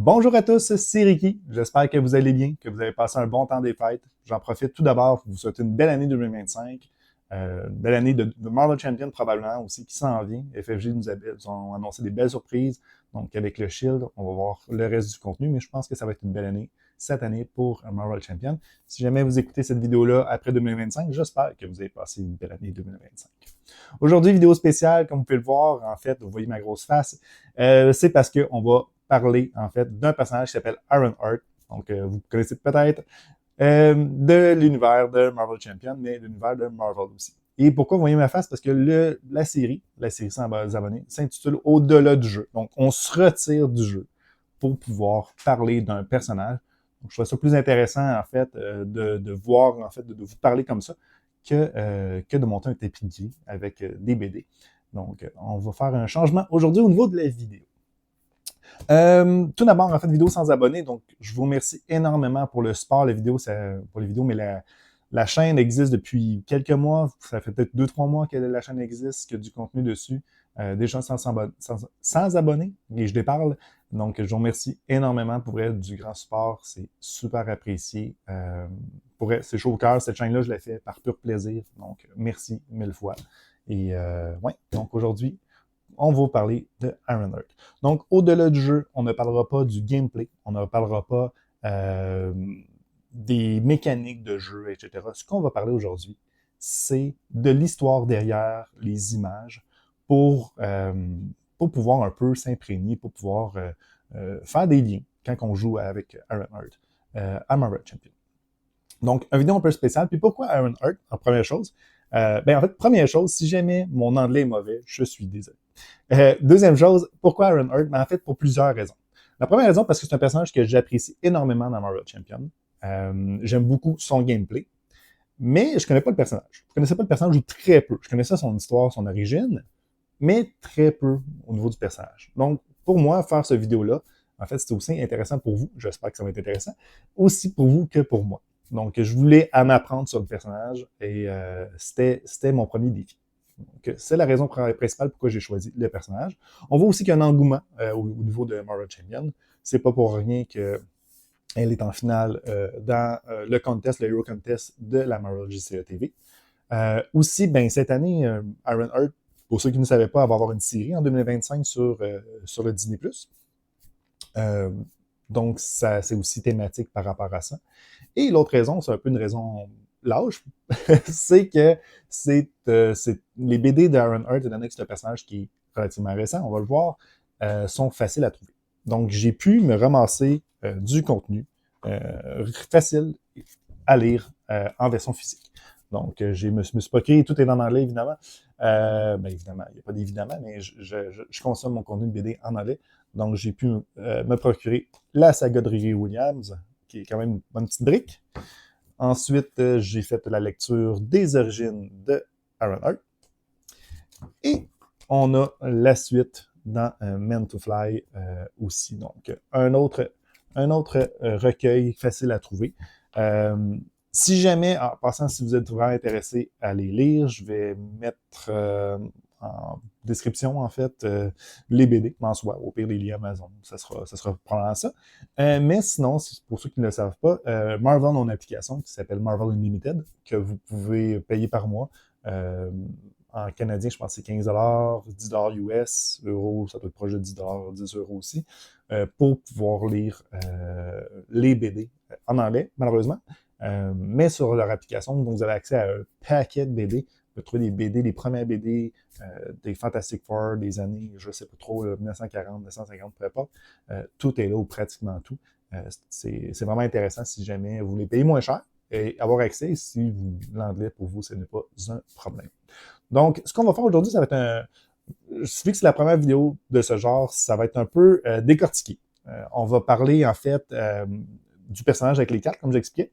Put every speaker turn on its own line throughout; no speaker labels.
Bonjour à tous, c'est Ricky. J'espère que vous allez bien, que vous avez passé un bon temps des fêtes. J'en profite tout d'abord pour vous souhaiter une belle année 2025. Une belle année de Marvel Champion probablement aussi qui s'en vient. FFG nous ont annoncé des belles surprises. Donc avec le Shield, on va voir le reste du contenu, mais je pense que ça va être une belle année cette année pour Marvel Champion. Si jamais vous écoutez cette vidéo-là après 2025, j'espère que vous avez passé une belle année 2025. Aujourd'hui, vidéo spéciale, comme vous pouvez le voir, en fait, vous voyez ma grosse face, c'est parce qu'on va parler, en fait, d'un personnage qui s'appelle Ironheart. Donc, vous connaissez peut-être de l'univers de Marvel Champion, mais de l'univers de Marvel aussi. Et pourquoi vous voyez ma face? Parce que la série 100 abonnés, s'intitule Au-delà du jeu. Donc, on se retire du jeu pour pouvoir parler d'un personnage. Donc, je trouve ça plus intéressant, en fait, de voir, en fait, de vous parler comme ça que de monter un tapis de vie avec des BD. Donc, on va faire un changement aujourd'hui au niveau de la vidéo. Tout d'abord, en fait, vidéo sans abonnés. Donc, je vous remercie énormément pour le support, pour les vidéos, mais la chaîne existe depuis quelques mois. Ça fait peut-être 2-3 mois que la chaîne existe, qu'il y a du contenu dessus. Des gens sans abonnés, et je les parle. Donc, je vous remercie énormément pour elle, du grand support. C'est super apprécié. Pour elle, c'est chaud au cœur. Cette chaîne-là, je l'ai fait par pur plaisir. Donc, merci 1000 fois. Et ouais, donc aujourd'hui, on va parler de Ironheart. Donc, au-delà du jeu, on ne parlera pas du gameplay, on ne parlera pas des mécaniques de jeu, etc. Ce qu'on va parler aujourd'hui, c'est de l'histoire derrière les images pour pouvoir un peu s'imprégner, pour pouvoir faire des liens quand on joue avec Ironheart à Marvel Champion. Donc, une vidéo un peu spéciale. Puis pourquoi Ironheart, en première chose? En fait, première chose, si jamais mon anglais est mauvais, je suis désolé. Deuxième chose, pourquoi Ironheart? En fait, pour plusieurs raisons. La première raison, parce que c'est un personnage que j'apprécie énormément dans Marvel Champion. J'aime beaucoup son gameplay, mais je connais pas le personnage. Je connaissais pas le personnage ou très peu. Je connaissais son histoire, son origine, mais très peu au niveau du personnage. Donc, pour moi, faire cette vidéo-là, en fait, c'était aussi intéressant pour vous. J'espère que ça va être intéressant. Aussi pour vous que pour moi. Donc, je voulais en apprendre sur le personnage et c'était mon premier défi. Donc, c'est la raison principale pourquoi j'ai choisi le personnage. On voit aussi qu'il y a un engouement au niveau de Marvel Champion. C'est pas pour rien qu'elle est en finale dans le contest, le Hero Contest de la Marvel JCE TV. Aussi, cette année, Ironheart, pour ceux qui ne savaient pas, elle va avoir une série en 2025 sur le Disney+. Donc, ça, c'est aussi thématique par rapport à ça. Et l'autre raison, c'est un peu une raison lâche, c'est que c'est les BD d'Ironheart, étant donné que c'est un personnage qui est relativement récent, on va le voir, sont faciles à trouver. Donc, j'ai pu me ramasser du contenu facile à lire en version physique. Donc, je me suis pas créé, tout est en anglais, évidemment. Évidemment, il n'y a pas d'évidemment, mais je consomme mon contenu de BD en anglais. Donc, j'ai pu me procurer la saga de Riri Williams, qui est quand même une bonne petite brique. Ensuite, j'ai fait la lecture des origines de Ironheart. Et on a la suite dans Men to Fly aussi. Donc, un autre recueil facile à trouver. Si jamais, en passant, si vous êtes vraiment intéressé à les lire, je vais mettre en description, en fait, les BD en soi, au pire les liens Amazon. Ça sera probablement ça. Mais sinon, pour ceux qui ne le savent pas, Marvel a une application qui s'appelle Marvel Unlimited, que vous pouvez payer par mois. En canadien, je pense que c'est 15 $, 10 US, euros, ça doit être proche de 10 10 euros aussi, pour pouvoir lire les BD en anglais, malheureusement. Mais sur leur application, donc vous avez accès à un paquet de BD. Vous pouvez trouver des BD, les premières BD des Fantastic Four des années, je sais pas trop, 1940, 1950, peu importe. Tout est là, ou pratiquement tout. C'est vraiment intéressant si jamais vous voulez payer moins cher et avoir accès si l'anglais pour vous, ce n'est pas un problème. Donc, ce qu'on va faire aujourd'hui, ça va être vu que c'est la première vidéo de ce genre, ça va être un peu décortiqué. On va parler, en fait, du personnage avec les cartes, comme j'expliquais.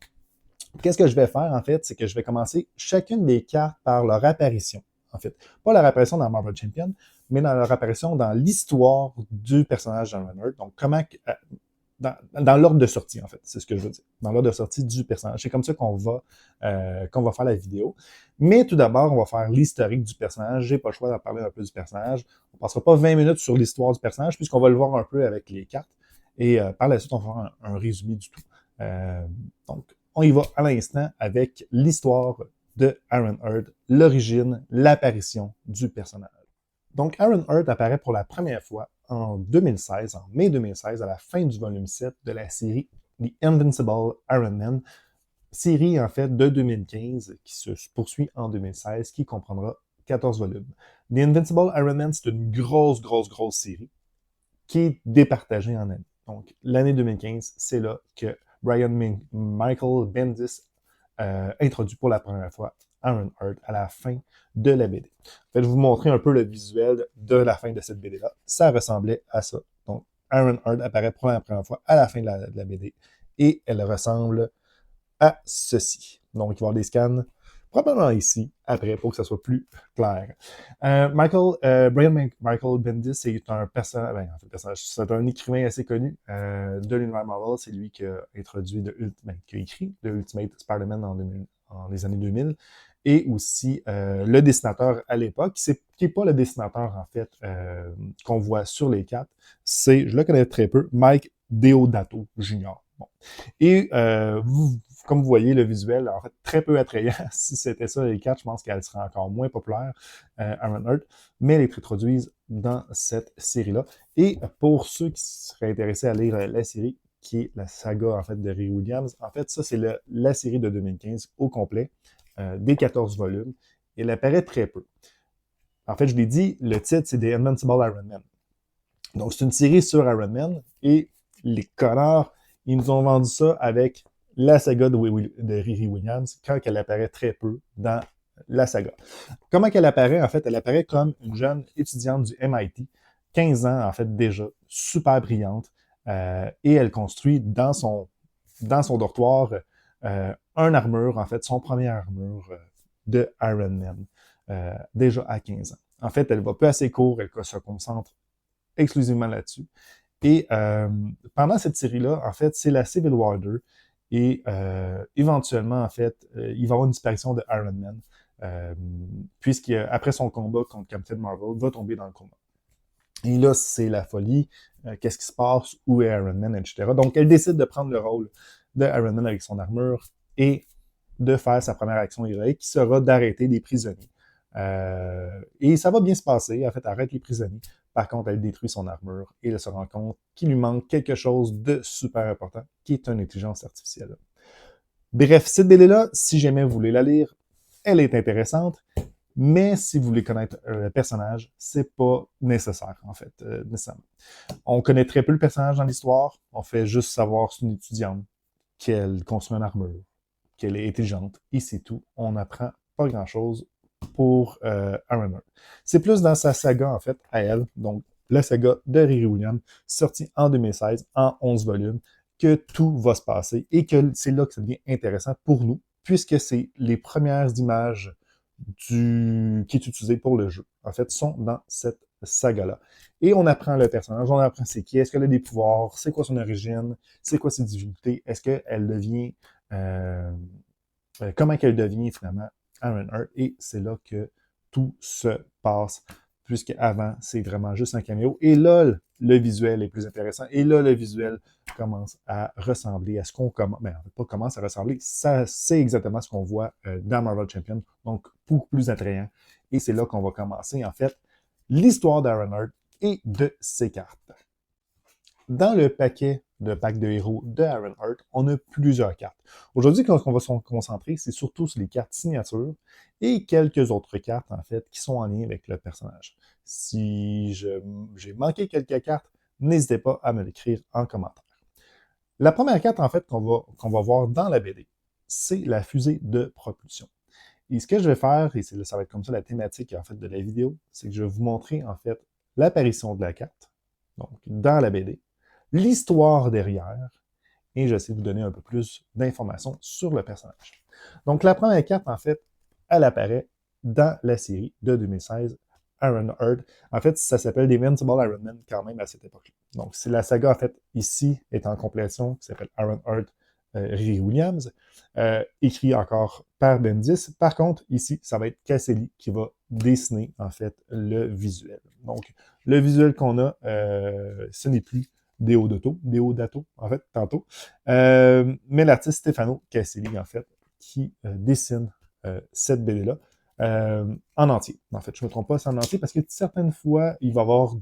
Qu'est-ce que je vais faire, en fait, c'est que je vais commencer chacune des cartes par leur apparition, en fait. Pas leur apparition dans Marvel Champion, mais dans leur apparition dans l'histoire du personnage d'Ironheart. Donc, comment... dans l'ordre de sortie, en fait, c'est ce que je veux dire. Dans l'ordre de sortie du personnage. C'est comme ça qu'on va faire la vidéo. Mais tout d'abord, on va faire l'historique du personnage. J'ai pas le choix d'en parler un peu du personnage. On passera pas 20 minutes sur l'histoire du personnage, puisqu'on va le voir un peu avec les cartes. Et par la suite, on va faire un résumé du tout. Donc, on y va à l'instant avec l'histoire de Ironheart, l'origine, l'apparition du personnage. Donc, Ironheart apparaît pour la première fois en 2016, en mai 2016, à la fin du volume 7 de la série The Invincible Iron Man, série en fait de 2015 qui se poursuit en 2016, qui comprendra 14 volumes. The Invincible Iron Man, c'est une grosse série qui est départagée en années. Donc, l'année 2015, c'est là que Michael Bendis introduit pour la première fois Ironheart à la fin de la BD. En fait, je vais vous montrer un peu le visuel de la fin de cette BD-là. Ça ressemblait à ça. Donc, Ironheart apparaît pour la première fois à la fin de la BD et elle ressemble à ceci. Donc, il va y avoir des scans probablement ici, après, pour que ça soit plus clair. Michael Bendis, c'est un personnage, c'est un écrivain assez connu de l'univers Marvel. C'est lui qui a introduit, qui a écrit The Ultimate Spider-Man en les années 2000, et aussi le dessinateur à l'époque, qui n'est pas le dessinateur, en fait, qu'on voit sur les cartes. Je le connais très peu, Mike Deodato Jr. Bon. Et comme vous voyez, le visuel, en fait, très peu attrayant. Si c'était ça, les cartes, je pense qu'elle serait encore moins populaire, Ironheart, mais elle est introduite dans cette série-là. Et pour ceux qui seraient intéressés à lire la série, qui est la saga, en fait, de Riri Williams, en fait, ça, c'est la série de 2015 au complet, des 14 volumes. Elle apparaît très peu. En fait, je l'ai dit, le titre, c'est The Invincible Iron Man. Donc, c'est une série sur Iron Man, et les connards, ils nous ont vendu ça avec la saga de Riri Williams, quand elle apparaît très peu dans la saga. Comment qu'elle apparaît? En fait, elle apparaît comme une jeune étudiante du MIT, 15 ans, en fait, déjà, super brillante, et elle construit dans son dortoir un armure, en fait, son premier armure de Iron Man, déjà à 15 ans. En fait, elle va peu assez court, elle se concentre exclusivement là-dessus. Et pendant cette série-là, en fait, c'est la Civil War 2. Et éventuellement, en fait, il va y avoir une disparition de Iron Man, puisqu'après son combat contre Captain Marvel, va tomber dans le coma. Et là, c'est la folie. Qu'est-ce qui se passe? Où est Iron Man? Etc. Donc, elle décide de prendre le rôle de Iron Man avec son armure et de faire sa première action héroïque, qui sera d'arrêter des prisonniers. Et ça va bien se passer. En fait, elle arrête les prisonniers. Par contre, elle détruit son armure et elle se rend compte qu'il lui manque quelque chose de super important, qui est une intelligence artificielle. Bref, cette BD-là, si jamais vous voulez la lire, elle est intéressante, mais si vous voulez connaître le personnage, c'est pas nécessaire, en fait, nécessairement. On connaît très peu le personnage dans l'histoire, on fait juste savoir que c'est une étudiante, qu'elle construit une armure, qu'elle est intelligente, et c'est tout. On n'apprend pas grand-chose pour Ironheart. C'est plus dans sa saga, en fait, à elle, donc la saga de Riri Williams, sortie en 2016, en 11 volumes, que tout va se passer et que c'est là que ça devient intéressant pour nous, puisque c'est les premières images qui est utilisé pour le jeu, en fait, sont dans cette saga-là. Et on apprend le personnage, on apprend c'est qui, est-ce qu'elle a des pouvoirs, c'est quoi son origine, c'est quoi ses difficultés, est-ce qu'elle devient... comment qu'elle devient finalement Ironheart, et c'est là que tout se passe, puisque avant c'est vraiment juste un caméo, et là, le visuel est plus intéressant, et là, le visuel commence à ressembler à ce qu'on commence, mais en fait, pas commence à ressembler, ça, c'est exactement ce qu'on voit dans Marvel Champions, donc beaucoup plus attrayant, et c'est là qu'on va commencer, en fait, l'histoire d'Ironheart et de ses cartes. Dans le pack de héros de Ironheart, on a plusieurs cartes. Aujourd'hui, ce qu'on va se concentrer, c'est surtout sur les cartes signatures et quelques autres cartes, en fait, qui sont en lien avec le personnage. Si j'ai manqué quelques cartes, n'hésitez pas à me l'écrire en commentaire. La première carte, en fait, qu'on va voir dans la BD, c'est la fusée de propulsion. Et ce que je vais faire, et ça va être comme ça la thématique, en fait, de la vidéo, c'est que je vais vous montrer, en fait, l'apparition de la carte, donc dans la BD, l'histoire derrière, et j'essaie de vous donner un peu plus d'informations sur le personnage. Donc, la première carte, en fait, elle apparaît dans la série de 2016, Ironheart. En fait, ça s'appelle The Invincible Iron Man quand même à cette époque-là. Donc, c'est la saga, en fait, ici, est en complétion, qui s'appelle Ironheart Riri Williams, écrit encore par Bendis. Par contre, ici, ça va être Caselli qui va dessiner, en fait, le visuel. Donc, le visuel qu'on a, ce n'est plus Deodato, en fait, tantôt. Mais l'artiste Stefano Caselli, en fait, qui dessine cette BD-là en entier. En fait, je ne me trompe pas, c'est en entier parce que certaines fois, il va y avoir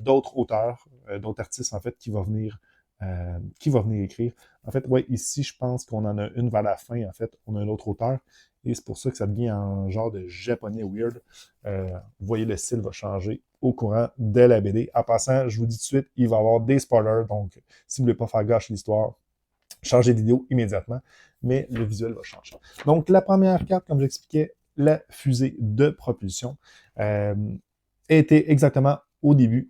d'autres auteurs, d'autres artistes, en fait, qui va venir écrire. En fait, ouais, ici, je pense qu'on en a une vers la fin, en fait, on a un autre auteur, et c'est pour ça que ça devient un genre de japonais weird. Vous voyez, le style va changer au courant de la BD. En passant, je vous dis tout de suite, il va y avoir des spoilers, donc si vous ne voulez pas faire gâcher l'histoire, changez de vidéo immédiatement, mais le visuel va changer. Donc, la première carte, comme j'expliquais, la fusée de propulsion, était exactement au début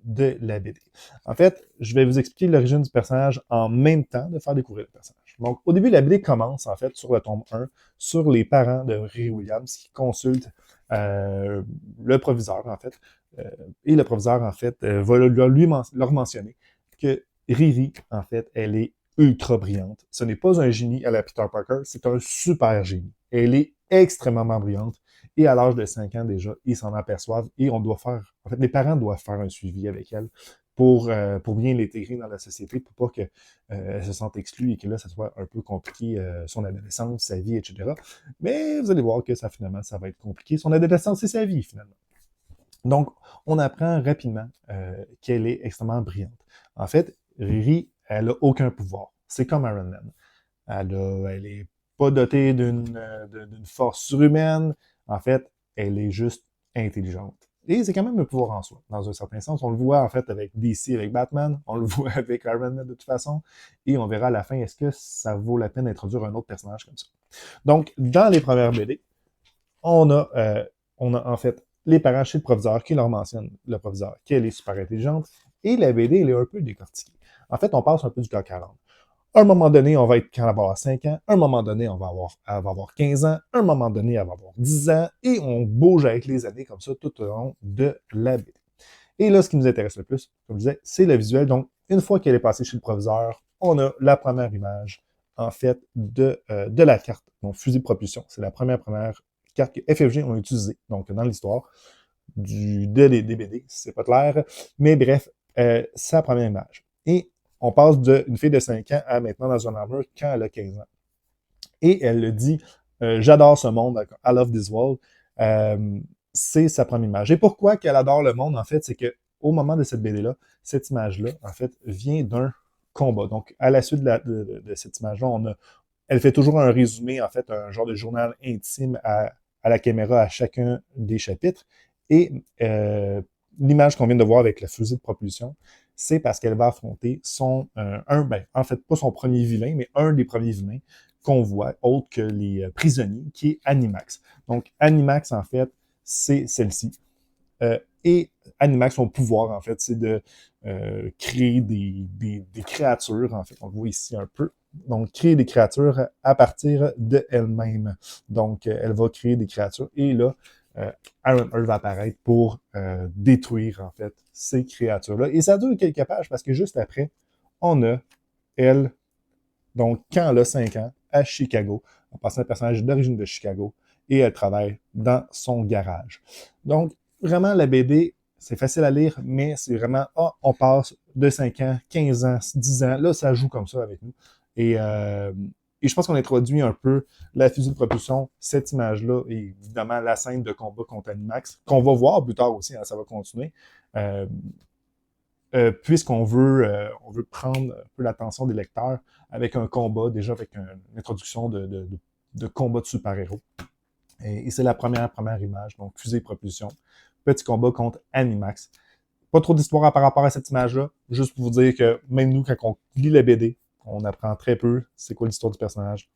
de la BD. En fait, je vais vous expliquer l'origine du personnage en même temps de faire découvrir le personnage. Donc, au début, la BD commence, en fait, sur le tome 1, sur les parents de Riri Williams qui consultent le proviseur, en fait. Et le proviseur, en fait, va leur mentionner que Riri, en fait, elle est ultra brillante. Ce n'est pas un génie à la Peter Parker, c'est un super génie. Elle est extrêmement brillante. Et à l'âge de 5 ans déjà, ils s'en aperçoivent et on doit faire, en fait, les parents doivent faire un suivi avec elle pour bien l'intégrer dans la société, pour pas qu'elle se sente exclue et que là, ça soit un peu compliqué, son adolescence, sa vie, etc. Mais vous allez voir que finalement, ça va être compliqué. Son adolescence et sa vie, finalement. Donc, on apprend rapidement qu'elle est extrêmement brillante. En fait, Riri, elle n'a aucun pouvoir. C'est comme Iron Man. Elle est pas dotée d'une force surhumaine. En fait, elle est juste intelligente. Et c'est quand même un pouvoir en soi, dans un certain sens. On le voit en fait avec DC, avec Batman, on le voit avec Iron Man de toute façon, et on verra à la fin, est-ce que ça vaut la peine d'introduire un autre personnage comme ça. Donc, dans les premières BD, on a en fait les parents chez le proviseur qui leur mentionnent, le proviseur, qu'elle est super intelligente, et la BD, elle est un peu décortiquée. En fait, on passe un peu du coq à l'âne. À un moment donné, on va être quand elle va avoir 5 ans. À un moment donné, elle va avoir 15 ans. À un moment donné, elle va avoir 10 ans. Et on bouge avec les années comme ça tout au long de la BD. Et là, ce qui nous intéresse le plus, comme je disais, c'est le visuel. Donc, une fois qu'elle est passée chez le proviseur, on a la première image, en fait, de la carte. Donc, fusil de propulsion. C'est la première carte que FFG ont utilisée, donc dans l'histoire des BD, si c'est pas clair. Mais bref, c'est la première image. Et on passe d'une fille de 5 ans à maintenant dans une armure quand elle a 15 ans. Et elle le dit, j'adore ce monde, I love this world. C'est sa première image. Et pourquoi qu'elle adore le monde, en fait, c'est que au moment de cette BD-là, cette image-là, en fait, vient d'un combat. Donc, à la suite de cette image-là, elle fait toujours un résumé, en fait, un genre de journal intime à la caméra à chacun des chapitres. Et l'image qu'on vient de voir avec le fusil de propulsion, c'est parce qu'elle va affronter en fait, pas son premier vilain, mais un des premiers vilains qu'on voit, autre que les prisonniers, qui est Animax. Donc, Animax, en fait, c'est celle-ci. Et Animax, son pouvoir, en fait, c'est de créer des créatures, en fait, on le voit ici un peu. Donc, créer des créatures à partir d'elle-même. Donc, elle va créer des créatures. Et là, Ironheart va apparaître pour détruire, en fait, ces créatures-là. Et ça dure quelques pages parce que juste après, on a elle, donc quand elle a 5 ans, à Chicago, en passant un personnage d'origine de Chicago, et elle travaille dans son garage. Donc, vraiment, la BD, c'est facile à lire, mais c'est vraiment, on passe de 5 ans, 15 ans, 10 ans, là, ça joue comme ça avec nous. Et je pense qu'on introduit un peu la fusil de propulsion, cette image-là, et évidemment la scène de combat contre Animax, qu'on va voir plus tard aussi, hein, ça va continuer, puisqu'on on veut prendre un peu l'attention des lecteurs avec un combat, déjà avec une introduction de combat de super-héros. Et c'est la première image, donc fusée et propulsion. Petit combat contre Animax. Pas trop d'histoire par rapport à cette image-là, juste pour vous dire que même nous, quand on lit la BD, on apprend très peu c'est quoi l'histoire du personnage.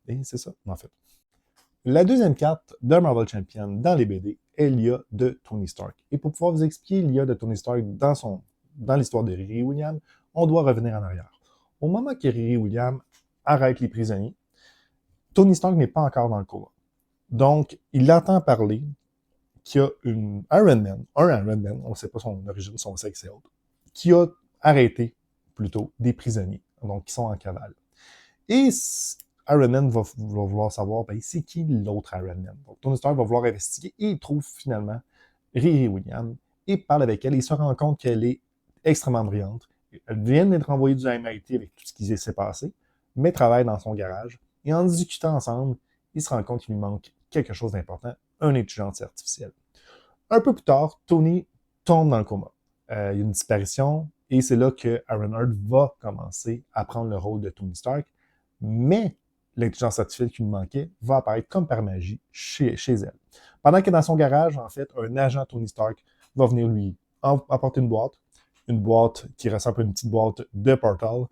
Et c'est ça, en fait. La deuxième carte de Marvel Champion dans les BD est l'IA de Tony Stark. Et pour pouvoir vous expliquer l'IA de Tony Stark dans l'histoire de Riri Williams, on doit revenir en arrière. Au moment que Riri Williams arrête les prisonniers, Tony Stark n'est pas encore dans le combat. Donc, il entend parler qu'il y a un Iron Man, on ne sait pas son origine, son sexe et autres, qui a arrêté, plutôt, des prisonniers, donc qui sont en cavale. Et Iron Man va vouloir savoir, c'est qui l'autre Iron Man. Donc, Tony Stark va vouloir investiguer et il trouve finalement Riri Williams et parle avec elle. Il se rend compte qu'elle est extrêmement brillante. Elle vient d'être envoyée du MIT avec tout ce qui s'est passé, mais travaille dans son garage. Et en discutant ensemble, il se rend compte qu'il lui manque quelque chose d'important, une intelligence artificielle. Un peu plus tard, Tony tombe dans le coma. Il y a une disparition, et c'est là que Ironheart va commencer à prendre le rôle de Tony Stark, mais l'intelligence artificielle qui lui manquait va apparaître comme par magie chez elle. Pendant qu'elle est dans son garage, en fait, un agent Tony Stark va venir lui apporter une boîte qui ressemble à une petite boîte de Portal,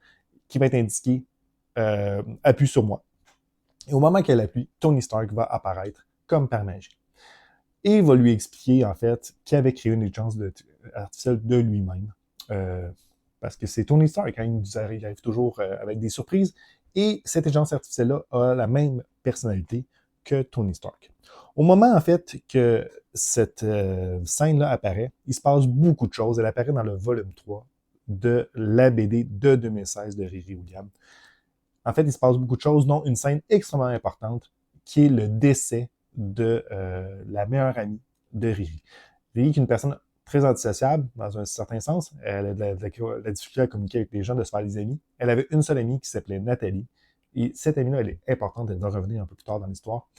qui va être indiquée appuie sur moi. Et au moment qu'elle appuie, Tony Stark va apparaître comme par magie. Et il va lui expliquer, en fait, qu'il avait créé une intelligence artificielle de lui-même. Parce que c'est Tony Stark, hein, il arrive toujours avec des surprises. Et cette intelligence artificielle-là a la même personnalité que Tony Stark. Au moment, en fait, que cette scène-là apparaît, il se passe beaucoup de choses. Elle apparaît dans le volume 3 de la BD de 2016 de Riri Williams. En fait, il se passe beaucoup de choses, dont une scène extrêmement importante, qui est le décès de la meilleure amie de Riri. Riri, qui est une personne très antisociable, dans un certain sens. Elle a de la difficulté à communiquer avec les gens, de se faire des amis. Elle avait une seule amie qui s'appelait Nathalie. Et cette amie-là, elle est importante, elle va revenir un peu plus tard dans l'histoire.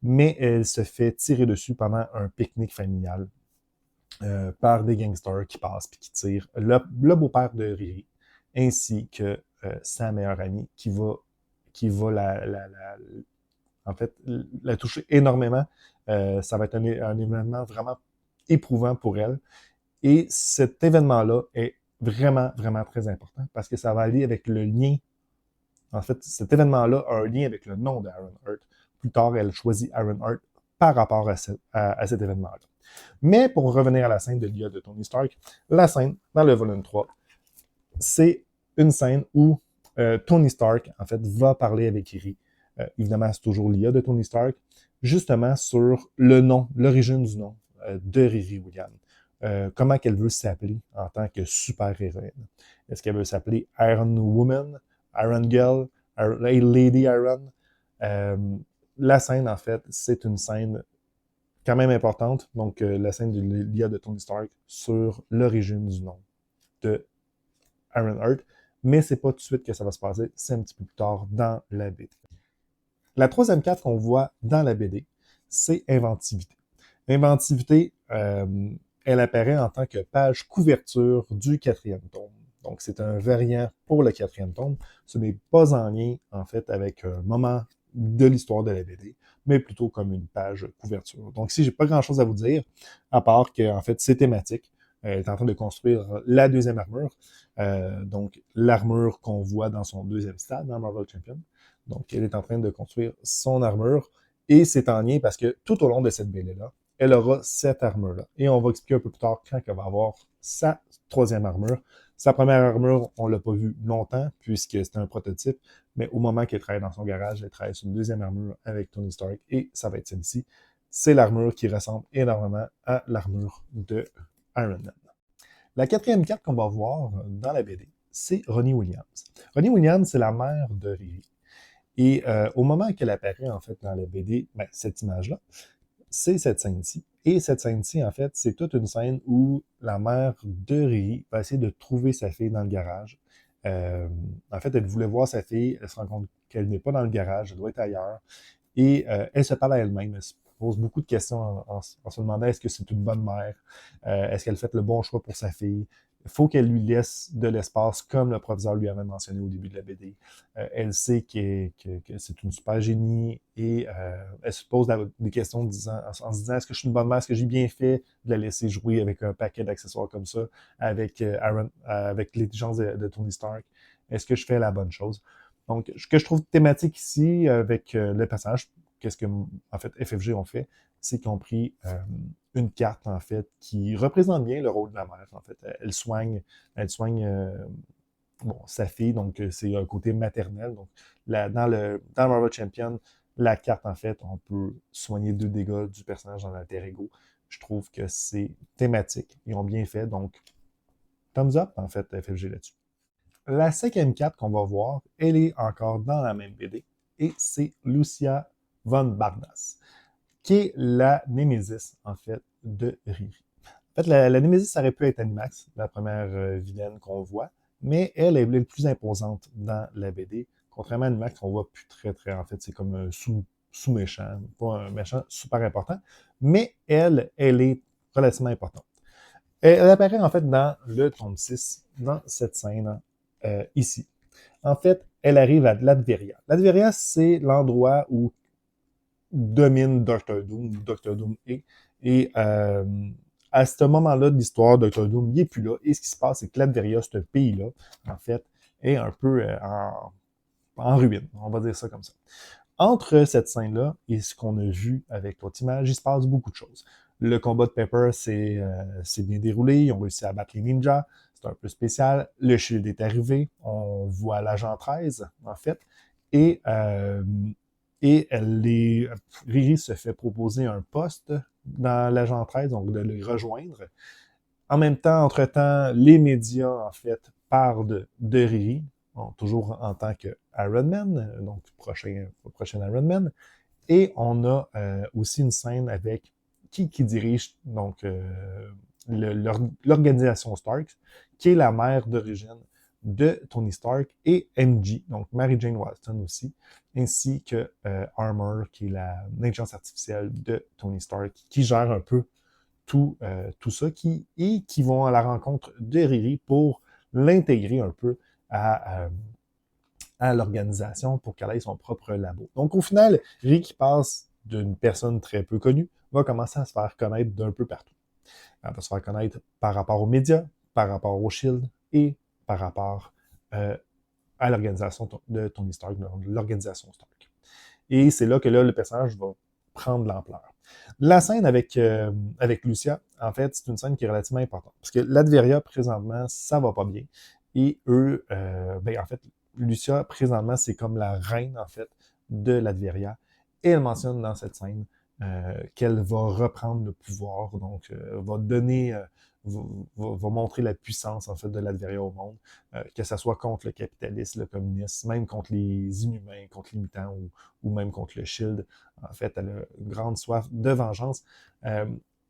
Mais elle se fait tirer dessus pendant un pique-nique familial par des gangsters qui passent et qui tirent le beau-père de Riri, ainsi que sa meilleure amie qui va en fait, la toucher énormément. Ça va être un événement vraiment éprouvant pour elle. Et cet événement-là est vraiment, vraiment très important parce que ça va aller avec le lien. En fait, cet événement-là a un lien avec le nom d'Ironheart. Plus tard, elle choisit Ironheart par rapport à cet événement-là. Mais pour revenir à la scène de l'IA de Tony Stark, la scène dans le volume 3, c'est une scène où Tony Stark, en fait, va parler avec Riri. Évidemment, c'est toujours l'IA de Tony Stark, justement sur le nom, l'origine du nom de Riri Williams. Comment qu'elle veut s'appeler en tant que super-héroïne. Est-ce qu'elle veut s'appeler Iron Woman, Iron Girl, Lady Iron? La scène, en fait, c'est une scène quand même importante. Donc, la scène de l'IA de Tony Stark sur l'origine du nom de Ironheart. Mais c'est pas tout de suite que ça va se passer, c'est un petit peu plus tard dans la BD. La troisième carte qu'on voit dans la BD, c'est Inventivité. Inventivité, elle apparaît en tant que page couverture du 4e tome. Donc, c'est un variant pour le 4e tome. Ce n'est pas en lien, en fait, avec un moment de l'histoire de la BD, mais plutôt comme une page couverture. Donc, ici, j'ai pas grand-chose à vous dire, à part que, en fait, c'est thématique. Elle est en train de construire la deuxième armure. Donc, l'armure qu'on voit dans son deuxième stade, dans Marvel Champion. Donc, elle est en train de construire son armure. Et c'est en lien parce que tout au long de cette BD-là, elle aura cette armure-là. Et on va expliquer un peu plus tard quand elle va avoir sa troisième armure. Sa première armure, on ne l'a pas vue longtemps, puisque c'était un prototype, mais au moment qu'elle travaille dans son garage, elle travaille sur une deuxième armure avec Tony Stark, et ça va être celle-ci. C'est l'armure qui ressemble énormément à l'armure de Iron Man. La quatrième carte qu'on va voir dans la BD, c'est Ronnie Williams. Ronnie Williams, c'est la mère de Riri. Et au moment qu'elle apparaît, en fait, dans la BD, cette image-là, c'est cette scène-ci. Et cette scène-ci, en fait, c'est toute une scène où la mère de Riri va essayer de trouver sa fille dans le garage. En fait, elle voulait voir sa fille, elle se rend compte qu'elle n'est pas dans le garage, elle doit être ailleurs. Et elle se parle à elle-même, elle se pose beaucoup de questions en se demandant est-ce que c'est une bonne mère, est-ce qu'elle fait le bon choix pour sa fille. Il faut qu'elle lui laisse de l'espace, comme le professeur lui avait mentionné au début de la BD. Elle sait que c'est une super génie et elle se pose des questions en se disant est-ce que je suis une bonne mère, est-ce que j'ai bien fait de la laisser jouer avec un paquet d'accessoires comme ça, avec l'intelligence de Tony Stark. Est-ce que je fais la bonne chose? Donc, ce que je trouve thématique ici avec le personnage, qu'est-ce que, en fait, FFG ont fait, c'est qu'ils ont pris une carte, en fait, qui représente bien le rôle de la mère, en fait. Elle soigne sa fille, donc c'est un côté maternel. Donc, dans Marvel Champion, la carte, en fait, on peut soigner 2 dégâts du personnage dans l'alter ego. Je trouve que c'est thématique. Ils ont bien fait, donc, thumbs up, en fait, FFG là-dessus. La 5e carte qu'on va voir, elle est encore dans la même BD, et c'est Lucia von Bardas, qui est la némésis, en fait, de Riri. En fait, la Némésis aurait pu être Animax, la première vilaine qu'on voit, mais elle est la plus imposante dans la BD. Contrairement à Animax, on voit plus très, en fait, c'est comme un sous-méchant, pas un méchant super important, mais elle est relativement importante. Elle apparaît en fait dans le tome 6, dans cette scène ici. En fait, elle arrive à Latveria. Latveria, c'est l'endroit où domine Doctor Doom, Doctor Doom est. Et à ce moment-là de l'histoire, Doctor Doom n'est plus là. Et ce qui se passe, c'est que Latveria, ce pays-là, en fait, est un peu en ruine. On va dire ça comme ça. Entre cette scène-là et ce qu'on a vu avec l'autre image, il se passe beaucoup de choses. Le combat de Pepper s'est bien déroulé. Ils ont réussi à battre les ninjas. C'est un peu spécial. Le Shield est arrivé. On voit l'agent 13, en fait. Et, Riri se fait proposer un poste dans l'agent 13, donc de le rejoindre. En même temps, entre-temps, les médias, en fait, parlent de Riri, bon, toujours en tant que Iron Man, donc prochain Iron Man. Et on a aussi une scène avec qui dirige donc l'organisation Stark, qui est la mère d'origine de Tony Stark, et MJ, donc Mary Jane Watson aussi, ainsi que Armor, qui est l'intelligence artificielle de Tony Stark, qui gère un peu tout ça, qui vont à la rencontre de Riri pour l'intégrer un peu à l'organisation pour qu'elle ait son propre labo. Donc, au final, Riri, qui passe d'une personne très peu connue, va commencer à se faire connaître d'un peu partout. Elle va se faire connaître par rapport aux médias, par rapport au Shield et par rapport à l'organisation de Tony Stark, l'organisation Stark. Et c'est là que le personnage va prendre de l'ampleur. La scène avec Lucia, en fait, c'est une scène qui est relativement importante. Parce que Latveria, présentement, ça va pas bien. Et eux, en fait, Lucia, présentement, c'est comme la reine, en fait, de Latveria. Et elle mentionne dans cette scène qu'elle va reprendre le pouvoir, donc va donner, va montrer la puissance, en fait, de Latveria au monde, que ce soit contre le capitalisme, le communisme, même contre les inhumains, contre les mutants ou même contre le Shield. En fait, elle a une grande soif de vengeance.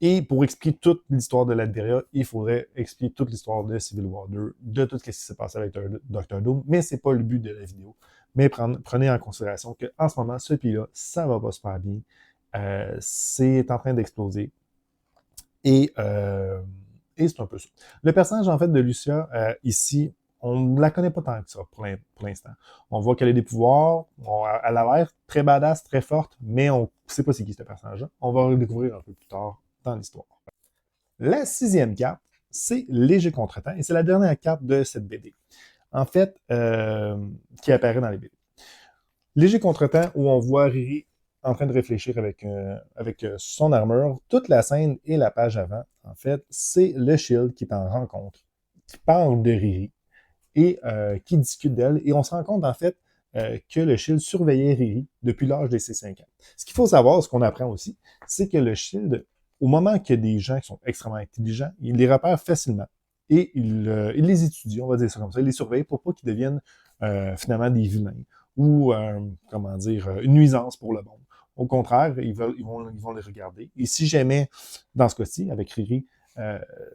Et pour expliquer toute l'histoire de Latveria, il faudrait expliquer toute l'histoire de Civil War 2, de tout ce qui s'est passé avec Doctor Doom, mais c'est pas le but de la vidéo. Mais prenez en considération qu'en ce moment, ce pays-là, ça va pas super bien. C'est en train d'exploser. Et c'est un peu ça. Le personnage, en fait, de Lucia, ici, on ne la connaît pas tant que ça pour l'instant. On voit qu'elle a des pouvoirs, elle a l'air très badass, très forte, mais on ne sait pas c'est qui ce personnage-là. On va le découvrir un peu plus tard dans l'histoire. La 6e carte, c'est Léger Contretemps, et c'est la dernière carte de cette BD. En fait, qui apparaît dans les BD. Léger Contretemps, où on voit Riri en train de réfléchir avec son armure. Toute la scène et la page avant, en fait, c'est le Shield qui est en rencontre, qui parle de Riri et qui discute d'elle. Et on se rend compte, en fait, que le Shield surveillait Riri depuis l'âge de ses 5 ans. Ce qu'il faut savoir, ce qu'on apprend aussi, c'est que le Shield, au moment qu'il y a des gens qui sont extrêmement intelligents, il les repère facilement. Et il les étudie, on va dire ça comme ça, il les surveille pour pas qu'ils deviennent finalement des vilains ou, comment dire, une nuisance pour le monde. Au contraire, ils vont les regarder. Et si jamais, dans ce cas-ci, avec Riri,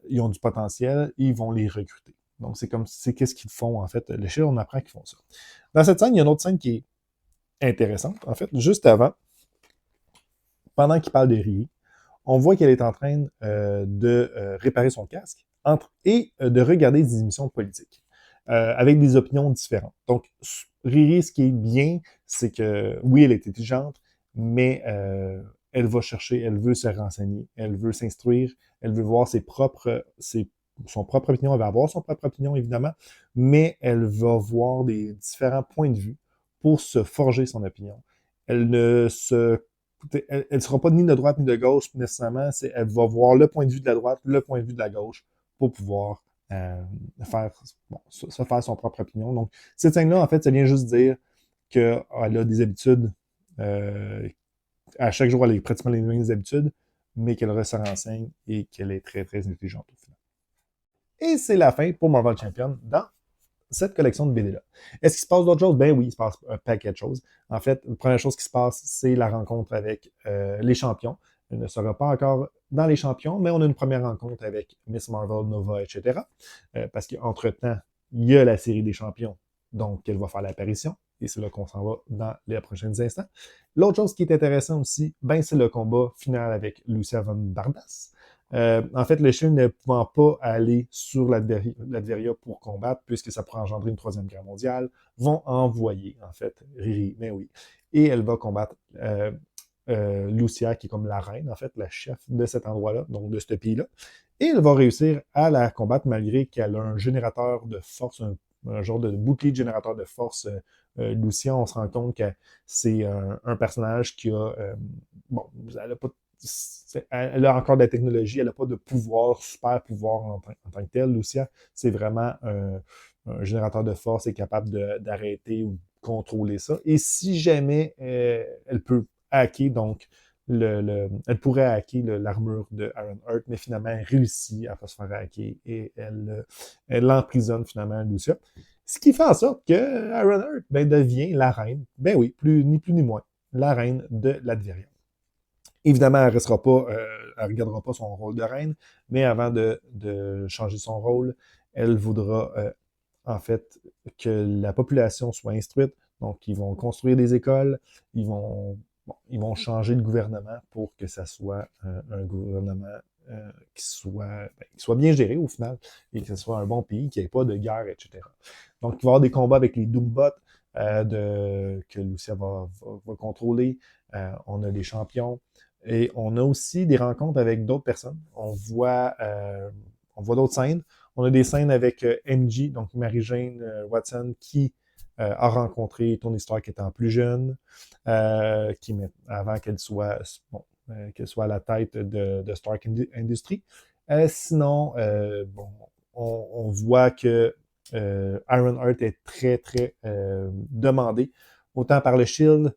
ils ont du potentiel, ils vont les recruter. Donc, c'est qu'est-ce qu'ils font, en fait. Le Shield, on apprend qu'ils font ça. Dans cette scène, il y a une autre scène qui est intéressante. En fait, juste avant, pendant qu'il parle de Riri, on voit qu'elle est en train de réparer son casque et de regarder des émissions politiques avec des opinions différentes. Donc, Riri, ce qui est bien, c'est que, oui, elle est intelligente, mais elle va chercher, elle veut se renseigner, elle veut s'instruire, elle veut voir son propre opinion, elle va avoir son propre opinion, évidemment, mais elle va voir des différents points de vue pour se forger son opinion. Elle ne sera pas ni de droite ni de gauche nécessairement, elle va voir le point de vue de la droite, le point de vue de la gauche pour pouvoir se faire son propre opinion. Donc, cette scène-là, en fait, ça vient juste dire qu'elle a des habitudes à chaque jour, elle est pratiquement les mêmes habitudes, mais qu'elle se renseigne et qu'elle est très, très intelligente au final. Et c'est la fin pour Marvel Champion dans cette collection de BD-là. Est-ce qu'il se passe d'autres choses? Ben oui, il se passe un paquet de choses. En fait, la première chose qui se passe, c'est la rencontre avec les champions. Elle ne sera pas encore dans les champions, mais on a une première rencontre avec Miss Marvel, Nova, etc. Parce qu'entre-temps, il y a la série des champions, donc elle va faire l'apparition. Et c'est là qu'on s'en va dans les prochains instants. L'autre chose qui est intéressant aussi, ben, c'est le combat final avec Lucia von Bardas. En fait, le Shield ne pouvant pas aller sur l'Adveria pour combattre, puisque ça pourrait engendrer une troisième guerre mondiale, vont envoyer, en fait, Riri, mais oui. Et elle va combattre Lucia, qui est comme la reine, en fait, la chef de cet endroit-là, donc de ce pays-là. Et elle va réussir à la combattre malgré qu'elle a un générateur de force, un genre de bouclier de générateur de force. Lucia, on se rend compte que c'est un personnage qui a... bon, elle a pas elle a encore de la technologie, elle n'a pas de pouvoir, super pouvoir en tant que tel. Lucia, c'est vraiment un générateur de force, est capable d'arrêter ou de contrôler ça. Et si jamais elle peut hacker, donc elle pourrait hacker l'armure de Ironheart, mais finalement elle réussit à pas se faire hacker et elle emprisonne finalement Lucia. Ce qui fait en sorte que Ironheart devient la reine, ben oui, ni plus ni moins, la reine de l'Adveria. Évidemment, elle restera pas, elle regardera pas son rôle de reine, mais avant de changer son rôle, elle voudra en fait que la population soit instruite. Donc, ils vont construire des écoles, ils vont changer de gouvernement pour que ça soit un gouvernement qui soit bien géré au final et que ce soit un bon pays, qu'il n'y ait pas de guerre, etc. Donc, il va y avoir des combats avec les Doombots que Lucia va contrôler. On a des champions. Et on a aussi des rencontres avec d'autres personnes. On voit d'autres scènes. On a des scènes avec MJ, donc Mary-Jane Watson, qui a rencontré Tony Stark étant plus jeune, avant qu'elle soit à la tête de Stark Industries. Sinon, bon, on voit que Ironheart est très, très demandé, autant par le Shield,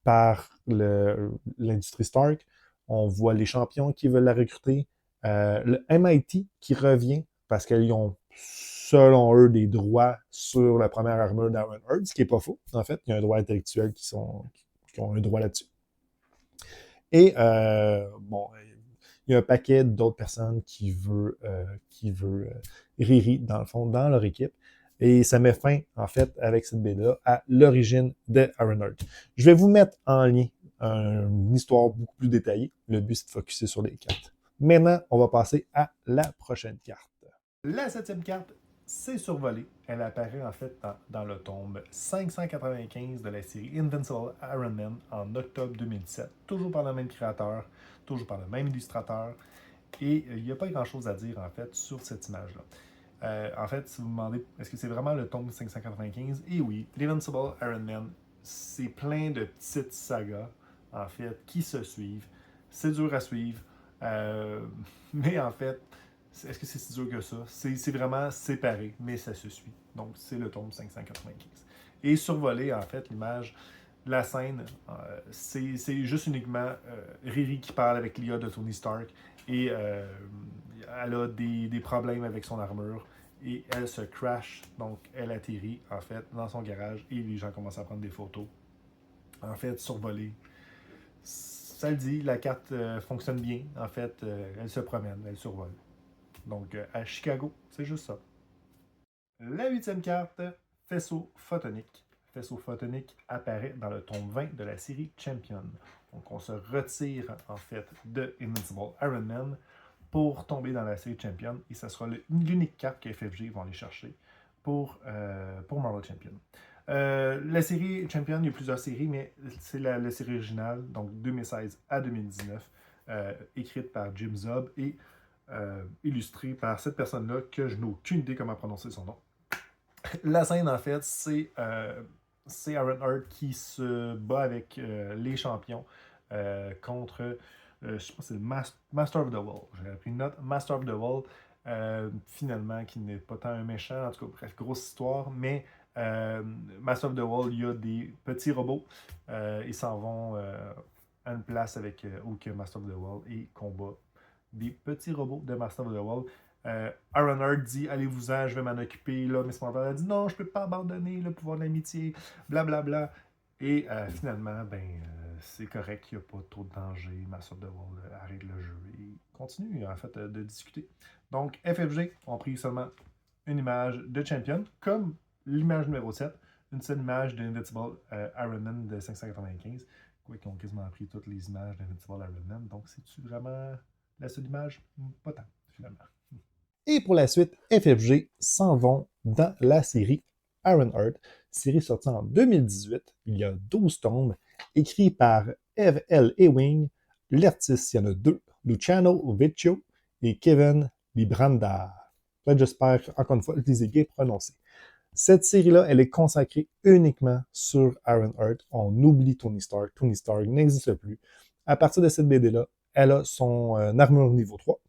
par l'industrie Stark. On voit les champions qui veulent la recruter. Le MIT qui revient parce qu'ils ont, selon eux, des droits sur la première armure d'Ironheart, ce qui n'est pas faux. En fait, il y a un droit intellectuel qui ont un droit là-dessus. Et bon, il y a un paquet d'autres personnes qui veut Riri, dans le fond, dans leur équipe. Et ça met fin, en fait, avec cette BD-là, à l'origine de Ironheart. Je vais vous mettre en lien une histoire beaucoup plus détaillée. Le but, c'est de focuser sur les cartes. Maintenant, on va passer à la prochaine carte. La 7e carte, c'est Survolé. Elle apparaît en fait dans le tome 595 de la série Invincible Iron Man en octobre 2017. Toujours par le même créateur, toujours par le même illustrateur. Et il n'y a pas grand-chose à dire en fait sur cette image-là. En fait, si vous me demandez, est-ce que c'est vraiment le tome 595? Et oui, l'Invincible Iron Man, c'est plein de petites sagas, en fait, qui se suivent. C'est dur à suivre, mais en fait, est-ce que c'est si dur que ça? C'est vraiment séparé, mais ça se suit. Donc, c'est le tome 595. Et survolé, en fait, l'image, la scène, c'est juste uniquement Riri qui parle avec l'IA de Tony Stark et elle a des problèmes avec son armure et elle se crash, donc elle atterrit en fait dans son garage et les gens commencent à prendre des photos. En fait, survolée. Ça le dit, la carte fonctionne bien. En fait, elle se promène, elle survole. Donc à Chicago, c'est juste ça. La 8e carte, Faisceau photonique. Faisceau photonique apparaît dans le tome 20 de la série Champion. Donc on se retire en fait de Invincible Iron Man pour tomber dans la série Champion et ça sera l'unique carte que FFG vont aller chercher pour Marvel Champion. La série Champion, il y a plusieurs séries, mais c'est la série originale, donc 2016 à 2019, écrite par Jim Zub et illustrée par cette personne-là que je n'ai aucune idée comment prononcer son nom. La scène, en fait, c'est Ironheart qui se bat avec les champions contre, je sais pas, c'est le Master of the Wall. J'ai pris une note, Master of the Wall, finalement, qui n'est pas tant un méchant, en tout cas, bref, grosse histoire, mais Master of the Wall, il y a des petits robots, ils s'en vont à une place avec où que Master of the Wall et combat des petits robots de Master of the Wall. Ironheart dit allez-vous-en, je vais m'en occuper. Là, Miss Marvel a dit non, je peux pas abandonner le pouvoir de l'amitié, blablabla. Et finalement, c'est correct, il n'y a pas trop de danger, ma sorte de voir arrête le jeu et continue en fait de discuter. Donc FFG ont pris seulement une image de Champion, comme l'image numéro 7, une seule image d'Invincible Iron Man de 595. Quoi qu'ils ont quasiment pris toutes les images d'Invincible Iron Man. Donc, c'est-tu vraiment la seule image? Pas tant, finalement. Et pour la suite, FFG s'en vont dans la série Ironheart, série sortie en 2018. Il y a 12 tomes, écrits par Eve L. Ewing. L'artiste, il y en a deux, Luciano Vecchio et Kevin Libranda. J'espère, encore une fois, je les ai bien prononcés. Cette série-là, elle est consacrée uniquement sur Ironheart. On oublie Tony Stark. Tony Stark n'existe plus. À partir de cette BD-là, elle a son armure niveau 3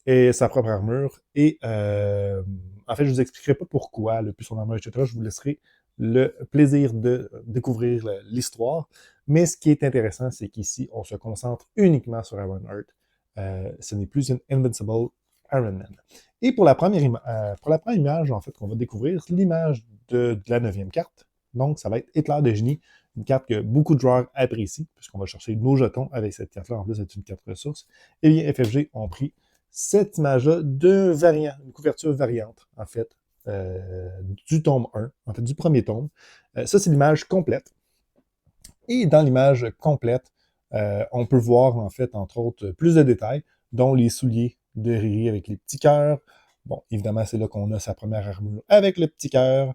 et sa propre armure. Et en fait, je ne vous expliquerai pas pourquoi elle a plus son armure, etc. Je vous laisserai le plaisir de découvrir l'histoire. Mais ce qui est intéressant, c'est qu'ici, on se concentre uniquement sur Ironheart. Ce n'est plus une Invincible Iron Man. Et pour la première image, en fait, qu'on va découvrir, l'image de la 9e carte. Donc, ça va être Éclair de génie, une carte que beaucoup de joueurs apprécient, puisqu'on va chercher nos jetons avec cette carte-là. En plus, c'est une carte ressource. Et bien, FFG ont pris cette image-là d'un variant, une couverture variante, en fait, du tome 1, en fait, du premier tome. Ça, c'est l'image complète. Et dans l'image complète, on peut voir, en fait, entre autres, plus de détails, dont les souliers de Riri avec les petits cœurs. Bon, évidemment, c'est là qu'on a sa première armure avec le petit cœur,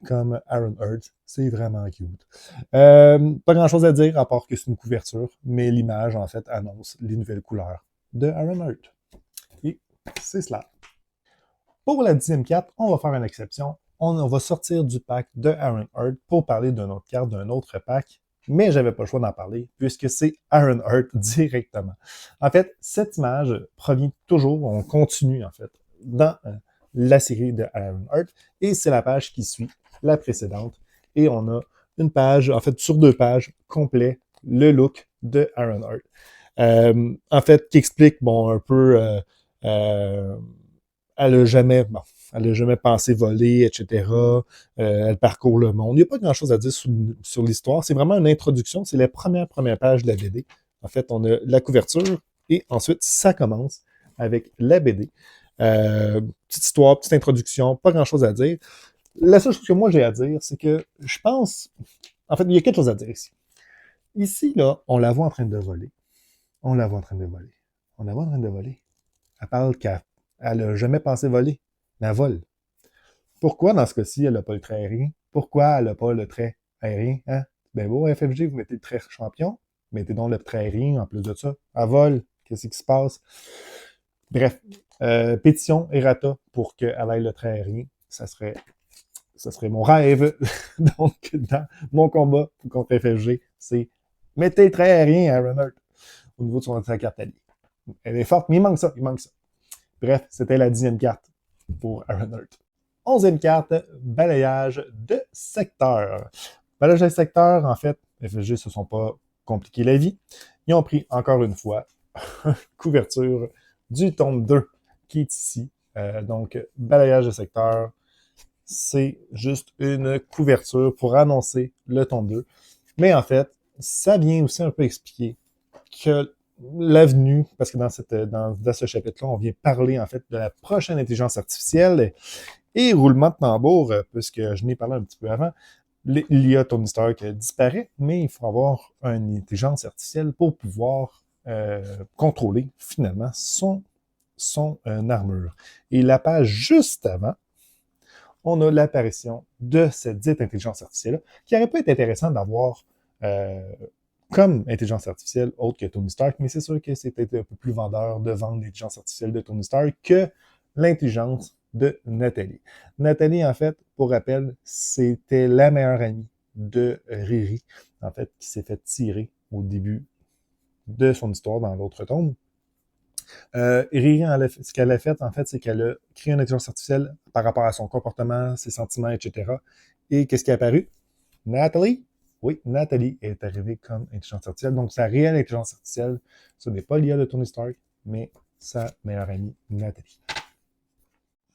comme Ironheart. C'est vraiment cute. Pas grand-chose à dire, à part que c'est une couverture, mais l'image, en fait, annonce les nouvelles couleurs de Ironheart. Et c'est cela. Pour la 10e carte, on va faire une exception. On va sortir du pack de Ironheart pour parler d'une autre carte, d'un autre pack, mais j'avais pas le choix d'en parler puisque c'est Ironheart directement. En fait, cette image provient toujours, on continue en fait, dans la série de Ironheart et c'est la page qui suit la précédente et on a une page, en fait sur 2 pages, complet, le look de Ironheart. En fait, qui explique, bon, un peu... elle n'a jamais, bon, pensé voler, etc. Elle parcourt le monde. Il n'y a pas grand-chose à dire sur l'histoire. C'est vraiment une introduction. C'est la première page de la BD. En fait, on a la couverture et ensuite, ça commence avec la BD. Petite histoire, petite introduction, pas grand-chose à dire. La seule chose que moi j'ai à dire, c'est que je pense... En fait, il y a quelque chose à dire ici. Ici, là, on la voit en train de voler. On la voit en train de voler. On la voit en train de voler. Elle parle qu'elle n'a jamais pensé voler, mais elle vole. Pourquoi, dans ce cas-ci, elle n'a pas le trait aérien? Pourquoi elle n'a pas le trait aérien? Hein? Ben bon, FFG, vous mettez le trait champion, mettez donc le trait aérien en plus de ça. Elle vole. Qu'est-ce qui se passe? Bref, pétition errata pour qu'elle ait le trait aérien. Ça serait mon rêve. Donc, dans mon combat contre FFG, c'est mettez le trait aérien à Ironheart au niveau de son carte alliée. Elle est forte, mais il manque ça. Bref, c'était la 10e carte pour Ironheart. 11e carte, balayage de secteur. Balayage de secteur, en fait, FFG ne se sont pas compliqué la vie. Ils ont pris, encore une fois, couverture du tome 2 qui est ici. Donc, balayage de secteur, c'est juste une couverture pour annoncer le tome 2. Mais en fait, ça vient aussi un peu expliquer que l'avenue, parce que dans ce chapitre-là, on vient parler en fait de la prochaine intelligence artificielle et roulement de tambour, puisque je n'ai parlé un petit peu avant, l'IA Tony Stark disparaît, mais il faut avoir une intelligence artificielle pour pouvoir contrôler finalement son armure. Et la page juste avant, on a l'apparition de cette dite intelligence artificielle qui aurait pu être intéressant d'avoir comme intelligence artificielle autre que Tony Stark, mais c'est sûr que c'est peut-être un peu plus vendeur de vendre l'intelligence artificielle de Tony Stark que l'intelligence de Nathalie. Nathalie, en fait, pour rappel, c'était la meilleure amie de Riri, en fait, qui s'est fait tirer au début de son histoire dans l'autre tome. Riri, ce qu'elle a fait, en fait, c'est qu'elle a créé une intelligence artificielle par rapport à son comportement, ses sentiments, etc. Et qu'est-ce qui est apparu? Nathalie? Oui, Nathalie est arrivée comme intelligence artificielle. Donc, sa réelle intelligence artificielle, ce n'est pas l'IA de Tony Stark, mais sa meilleure amie, Nathalie.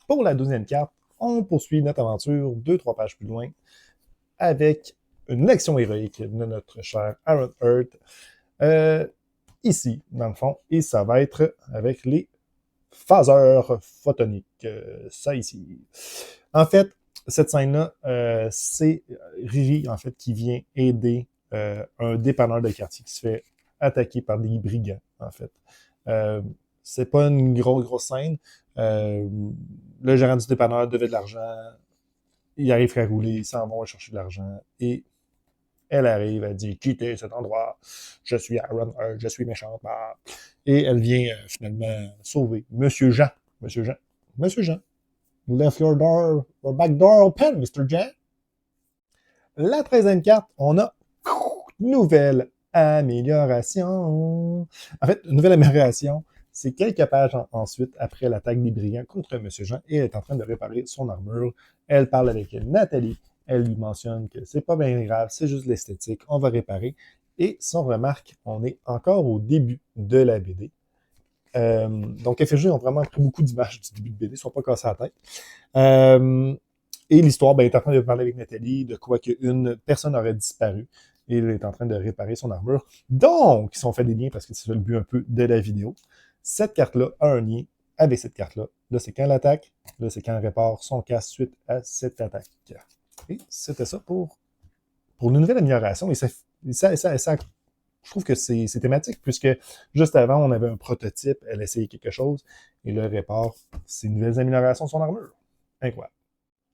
Pour la 12e carte, on poursuit notre aventure 2-3 pages plus loin avec une lection héroïque de notre cher Aaron Hurt ici, dans le fond, et ça va être avec les phaseurs photoniques. Ça ici. En fait, cette scène-là, c'est Riri, en fait, qui vient aider un dépanneur de quartier qui se fait attaquer par des brigands, en fait. C'est pas une grosse scène. Le gérant du dépanneur devait de l'argent. Il arrive à rouler, ils s'en vont chercher de l'argent. Et elle arrive, elle dit « Quittez cet endroit, je suis Aaron Hurt, je suis méchante. » Et elle vient finalement sauver Monsieur Jean. Monsieur Jean. Monsieur Jean. You left your back door open, Mr. Jean. La 13e carte, on a nouvelle amélioration. En fait, une nouvelle amélioration, c'est quelques pages ensuite, après l'attaque des brigands contre M. Jean, et elle est en train de réparer son armure. Elle parle avec Nathalie. Elle lui mentionne que c'est pas bien grave, c'est juste l'esthétique, on va réparer. Et si on remarque, on est encore au début de la BD. Donc, FFG ont vraiment pris beaucoup d'images du début de BD, ils ne sont pas cassés la tête. Et l'histoire est en train de parler avec Nathalie de quoi qu'une personne aurait disparu. Et il est en train de réparer son armure. Donc, ils sont fait des liens parce que c'est ça le but un peu de la vidéo. Cette carte-là a un lien avec cette carte-là. Là, c'est quand elle attaque. Là, c'est quand elle répare son casque suite à cette attaque. Et c'était ça pour une nouvelle amélioration. Et ça, je trouve que c'est thématique, puisque juste avant, on avait un prototype, elle essayait quelque chose, et là, elle répare ces nouvelles améliorations de son armure. Incroyable.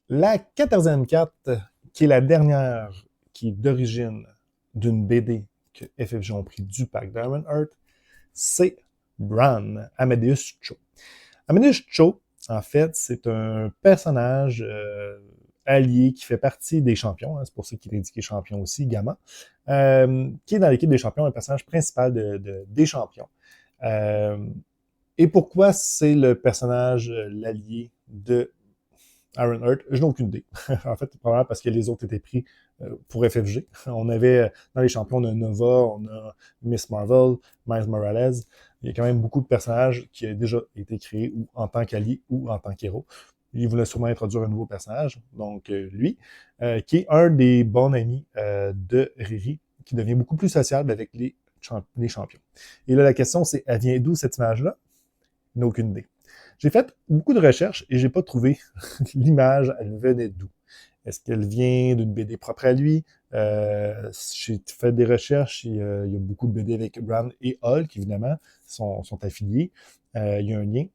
La 14e carte, qui est la dernière, qui est d'origine d'une BD que FFG ont pris du pack d'Aaron Hurt, c'est Bran, Amadeus Cho. Amadeus Cho, en fait, c'est un personnage allié qui fait partie des champions, hein, c'est pour ça qu'il est indiqué champion aussi, Gamma, qui est dans l'équipe des champions, un personnage principal des champions. Et pourquoi c'est le personnage, l'allié de Aaron Hurt, je n'ai aucune idée. En fait, probablement parce que les autres étaient pris pour FFG. On avait, dans les champions, on a Nova, on a Miss Marvel, Miles Morales. Il y a quand même beaucoup de personnages qui ont déjà été créés ou en tant qu'alliés ou en tant qu'héros. Il voulait sûrement introduire un nouveau personnage, donc lui, qui est un des bons amis de Riri, qui devient beaucoup plus sociable avec les champions. Et là, la question, c'est, elle vient d'où cette image-là? Je n'ai aucune idée. J'ai fait beaucoup de recherches et j'ai pas trouvé l'image, elle venait d'où. Est-ce qu'elle vient d'une BD propre à lui? J'ai fait des recherches, il y a beaucoup de BD avec Bran et Hulk, évidemment, sont affiliés. Il y a un lien.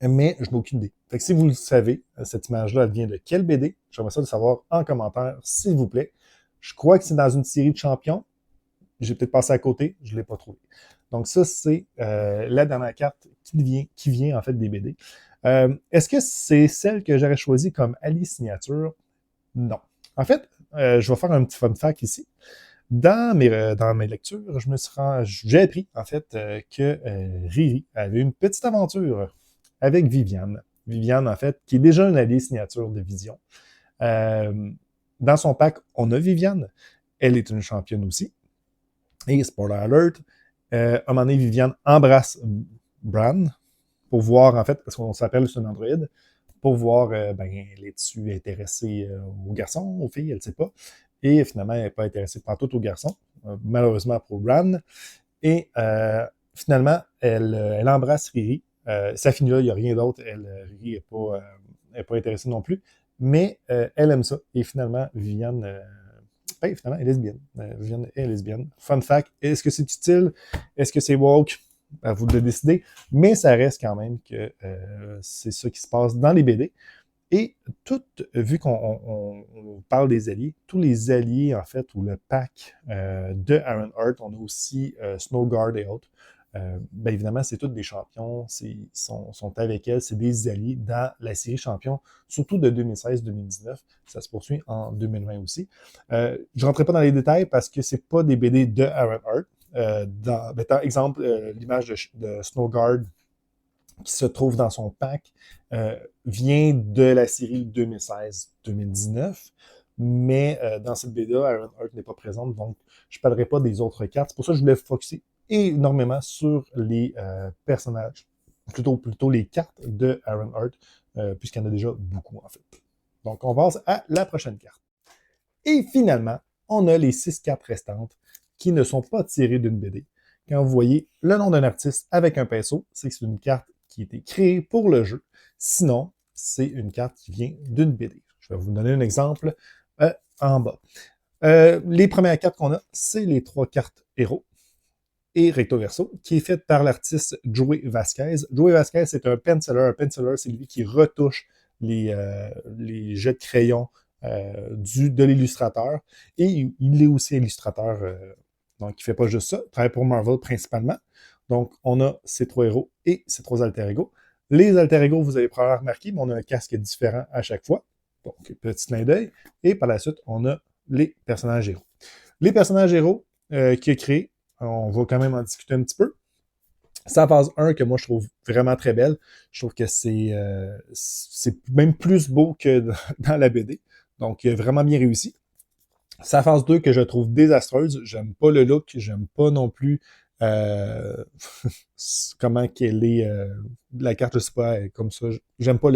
Mais je n'ai aucune idée. Fait que si vous le savez, cette image-là, elle vient de quelle BD? J'aimerais ça le savoir en commentaire, s'il vous plaît. Je crois que c'est dans une série de champions. J'ai peut-être passé à côté, je ne l'ai pas trouvé. Donc ça, c'est la dernière carte qui vient en fait des BD. Est-ce que c'est celle que j'aurais choisie comme allié signature? Non. En fait, je vais faire un petit fun fact ici. Dans mes lectures, j'ai appris en fait que Riri avait une petite aventure avec Viviane. Viviane, en fait, qui est déjà une alliée signature de Vision. Dans son pack, on a Viviane. Elle est une championne aussi. Et spoiler alert, à un moment donné, Viviane embrasse Bran pour voir, en fait, parce qu'on s'appelle c'est un androïde, pour voir, elle est-tu intéressée aux garçons, aux filles, elle ne sait pas. Et finalement, elle n'est pas intéressée partout aux garçons, malheureusement pour Bran. Et finalement, elle embrasse Riri. Ça finit là, il n'y a rien d'autre. Riri n'est pas intéressée non plus. Mais elle aime ça. Et finalement, Viviane finalement, elle est lesbienne. Viviane est lesbienne. Fun fact, est-ce que c'est utile? Est-ce que c'est woke? À vous de décider. Mais ça reste quand même que c'est ça qui se passe dans les BD. Et vu qu'on parle des alliés, tous les alliés, en fait, ou le pack de Aaron Hurt, on a aussi Snowguard et autres. Évidemment, c'est tous des champions, ils sont avec elle, c'est des alliés dans la série Champions, surtout de 2016-2019. Ça se poursuit en 2020 aussi. Je ne rentrerai pas dans les détails parce que c'est pas des BD de Aaron Hurt. Par exemple, l'image de Snowguard qui se trouve dans son pack vient de la série 2016-2019. Mais dans cette BD, Aaron Hurt n'est pas présente, donc je ne parlerai pas des autres cartes. C'est pour ça que je voulais focuser énormément sur les personnages, plutôt les cartes de Aaron Hurt, puisqu'il y en a déjà beaucoup, en fait. Donc, on passe à la prochaine carte. Et finalement, on a les 6 cartes restantes qui ne sont pas tirées d'une BD. Quand vous voyez le nom d'un artiste avec un pinceau, c'est que c'est une carte qui a été créée pour le jeu. Sinon, c'est une carte qui vient d'une BD. Je vais vous donner un exemple en bas. Les premières cartes qu'on a, c'est les 3 cartes héros et recto verso, qui est faite par l'artiste Joey Vasquez. Joey Vasquez, c'est un penciler. Un penciler, c'est lui qui retouche les jets de crayon de l'illustrateur. Et il est aussi illustrateur, donc il ne fait pas juste ça. Il travaille pour Marvel principalement. Donc, on a ces 3 héros et ces 3 alter ego. Les alter ego, vous avez probablement remarqué, mais on a un casque différent à chaque fois. Donc, petit clin d'œil. Et par la suite, on a les personnages héros. Les personnages héros qu'il a créés, on va quand même en discuter un petit peu. C'est la phase 1 que moi je trouve vraiment très belle. Je trouve que c'est même plus beau que dans la BD. Donc, vraiment bien réussi. C'est la phase 2 que je trouve désastreuse. J'aime pas le look, j'aime pas non plus comment qu'elle est la carte, je sais pas, comme ça. J'aime pas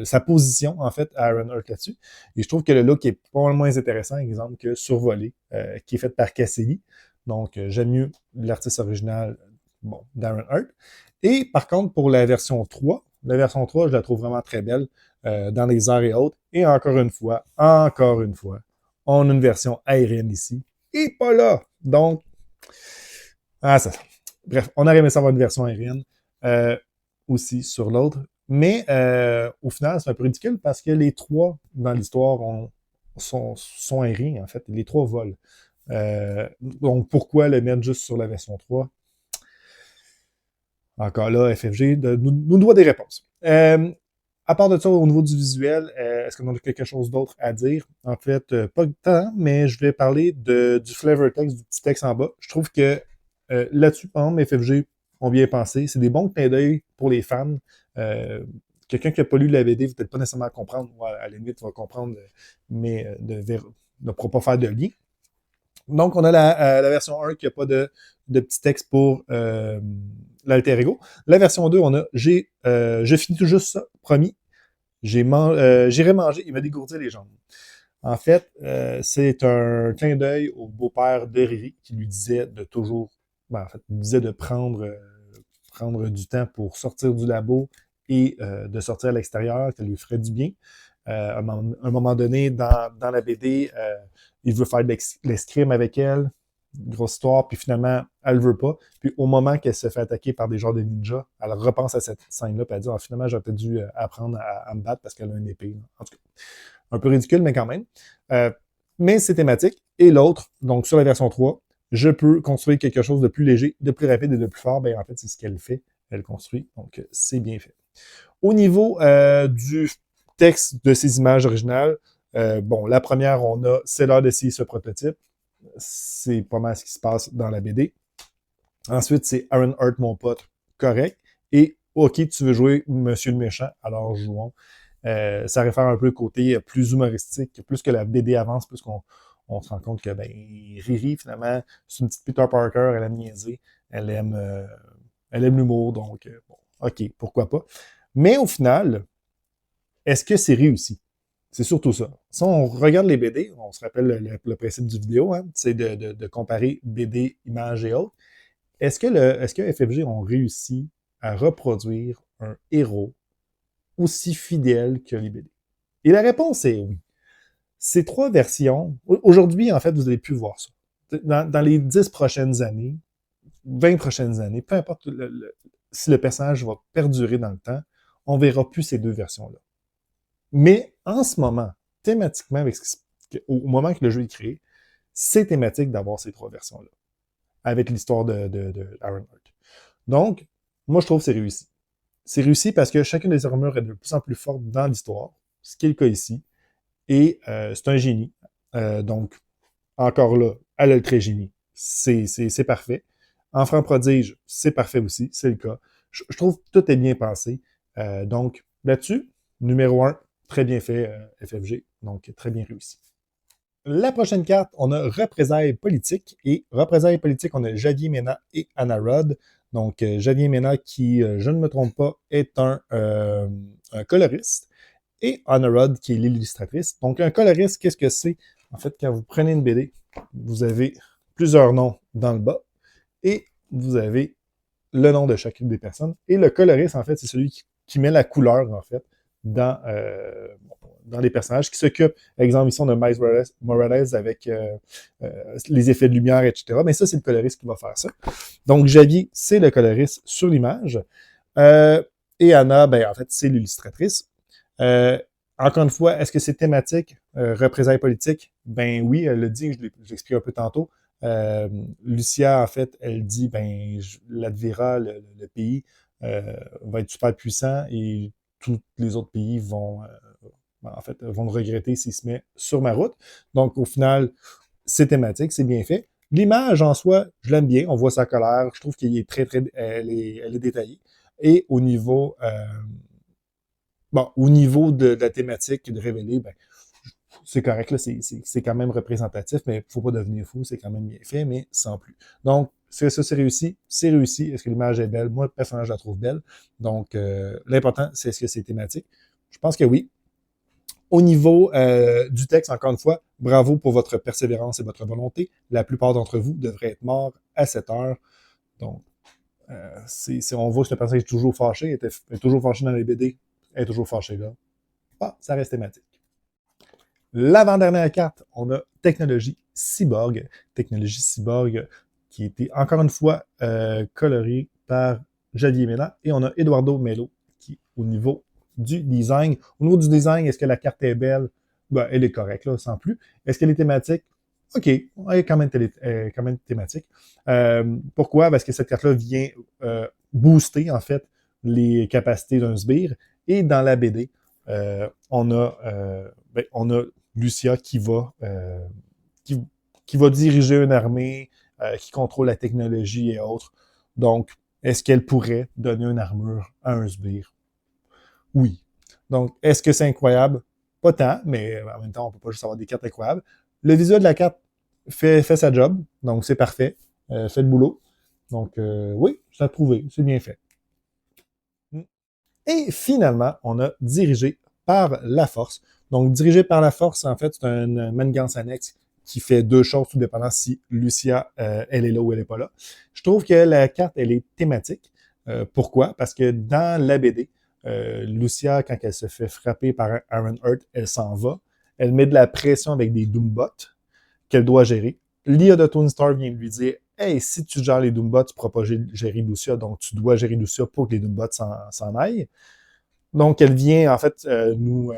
sa position, en fait, à Ironheart là-dessus. Et je trouve que le look est pas mal moins intéressant, exemple, que Survolé, qui est fait par Cassidy. Donc, j'aime mieux l'artiste original, bon, d'Ironheart. Et par contre, pour la version 3, je la trouve vraiment très belle dans les airs et autres. Et encore une fois, on a une version aérienne ici et pas là. Donc, ça. Bref, on aurait aimé savoir une version aérienne aussi sur l'autre. Mais au final, c'est un peu ridicule parce que les 3 dans l'histoire sont aériens, en fait. Les 3 volent. Donc, pourquoi le mettre juste sur la version 3? Encore là, FFG nous doit des réponses. À part de ça, au niveau du visuel, est-ce qu'on a quelque chose d'autre à dire? En fait, pas de temps, mais je vais parler du flavor text, du petit texte en bas. Je trouve que là-dessus, par exemple, FFG ont bien pensé. C'est des bons clins d'œil pour les fans. Quelqu'un qui n'a pas lu la BD, peut-être pas nécessairement comprendre, ou à la limite, va comprendre, mais ne pourra pas faire de lien. Donc, on a la version 1 qui n'a pas de petit texte pour l'alter ego. La version 2, on a je finis tout juste ça, promis. J'irai manger, il m'a dégourdi les jambes. En fait, c'est un clin d'œil au beau-père de Riri qui lui disait de toujours, il disait de prendre du temps pour sortir du labo et de sortir à l'extérieur, ça lui ferait du bien. À un moment donné, dans la BD, il veut faire de l'escrime avec elle, grosse histoire, puis finalement, elle veut pas. Puis au moment qu'elle se fait attaquer par des genres de ninjas, elle repense à cette scène-là, puis elle dit finalement, j'aurais peut-être dû apprendre à me battre parce qu'elle a une épée. En tout cas, un peu ridicule, mais quand même. Mais c'est thématique. Et l'autre, donc sur la version 3, je peux construire quelque chose de plus léger, de plus rapide et de plus fort. Ben, en fait, c'est ce qu'elle fait. Elle construit. Donc, c'est bien fait. Au niveau du texte de ces images originales, bon, la première, on a c'est l'heure d'essayer ce prototype. C'est pas mal ce qui se passe dans la BD. Ensuite, c'est Ironheart, mon pote, correct. Et OK, tu veux jouer Monsieur le méchant, alors jouons. Ça réfère un peu au côté plus humoristique, plus que la BD avance, plus qu'on se rend compte que Riri, finalement, c'est une petite Peter Parker, elle aime niaiser, elle aime l'humour, donc bon, OK, pourquoi pas. Mais au final, est-ce que c'est réussi? C'est surtout ça. Si on regarde les BD, on se rappelle le principe du vidéo, hein, c'est de comparer BD, images et autres. Est-ce que FFG ont réussi à reproduire un héros aussi fidèle que les BD? Et la réponse est oui. Ces 3 versions, aujourd'hui, en fait, vous allez plus voir ça. Dans les 10 prochaines années, 20 prochaines années, peu importe si le personnage va perdurer dans le temps, on verra plus ces 2 versions-là. Mais en ce moment, thématiquement, au moment que le jeu est créé, c'est thématique d'avoir ces 3 versions-là, avec l'histoire de Ironheart. Donc, moi, je trouve que c'est réussi. C'est réussi parce que chacune des armures est de plus en plus forte dans l'histoire, ce qui est le cas ici. Et c'est un génie. Donc, encore là, elle a le très génie. C'est parfait. Enfant prodige, c'est parfait aussi, c'est le cas. Je trouve que tout est bien pensé. Donc, là-dessus, numéro 1, très bien fait, FFG. Donc, très bien réussi. La prochaine carte, on a Représailles politique. Et Représailles politique, on a Javier Mena et Anna Rod. Donc, Javier Mena, qui, je ne me trompe pas, est un coloriste. et Anna Rudd, qui est l'illustratrice. Donc, un coloriste, qu'est-ce que c'est? En fait, quand vous prenez une BD, vous avez plusieurs noms dans le bas et vous avez le nom de chacune des personnes. Et le coloriste, en fait, c'est celui qui met la couleur, en fait, dans les personnages, qui s'occupe, par exemple, ici, on a Miles Morales avec les effets de lumière, etc. Mais ça, c'est le coloriste qui va faire ça. Donc, Javier, c'est le coloriste sur l'image. Et Anna, ben, en fait, c'est l'illustratrice. Encore une fois, est-ce que c'est thématique, représailles politiques? Ben oui, elle le dit, je l'explique un peu tantôt. Lucia, en fait, elle dit, ben, l'Advera, le pays, va être super puissant et tous les autres pays vont, en fait, vont le regretter s'il se met sur ma route. Donc, au final, c'est thématique, c'est bien fait. L'image en soi, je l'aime bien. On voit sa colère. Je trouve qu'elle est elle est détaillée. Et au niveau, au niveau de la thématique de révéler, ben, c'est correct, là, c'est quand même représentatif, mais il ne faut pas devenir fou, c'est quand même bien fait, mais sans plus. Donc, c'est ça, c'est réussi. C'est réussi. Est-ce que l'image est belle? Moi, le personnage, je la trouve belle. Donc, l'important, c'est est-ce que c'est thématique? Je pense que oui. Au niveau du texte, encore une fois, bravo pour votre persévérance et votre volonté. La plupart d'entre vous devraient être morts à 7 heures. Donc, on voit que le personnage est toujours fâché, est toujours fâché dans les BD, est toujours fâché là. Ah, ça reste thématique. L'avant-dernière carte, on a Technologie Cyborg. Technologie Cyborg qui a été encore une fois colorée par Javier Mela. Et on a Eduardo Melo qui, au niveau du design, est-ce que la carte est belle? Ben, elle est correcte, là, sans plus. Est-ce qu'elle est thématique? OK, elle est quand même thématique. Pourquoi? Parce que cette carte-là vient booster, en fait, les capacités d'un sbire. Et dans la BD, on a Lucia qui va diriger une armée, qui contrôle la technologie et autres. Donc, est-ce qu'elle pourrait donner une armure à un sbire? Oui. Donc, est-ce que c'est incroyable? Pas tant, mais en même temps, on ne peut pas juste avoir des cartes incroyables. Le visuel de la carte fait sa job, donc c'est parfait. Fait le boulot. Donc, oui, c'est approuvé, c'est bien fait. Et finalement, on a dirigé par la force. Donc, dirigé par la force, en fait, c'est une manigance annexe qui fait deux choses, tout dépendant si Lucia, elle est là ou elle n'est pas là. Je trouve que la carte, elle est thématique. Pourquoi? Parce que dans la BD, Lucia, quand elle se fait frapper par Iron Heart, elle s'en va. Elle met de la pression avec des Doombots qu'elle doit gérer. L'IA de Tony Stark vient lui dire « Hey, si tu gères les Doombots, tu ne pourras pas gérer Lucia, donc tu dois gérer Lucia pour que les Doombots s'en aillent. » Donc, elle vient, en fait, nous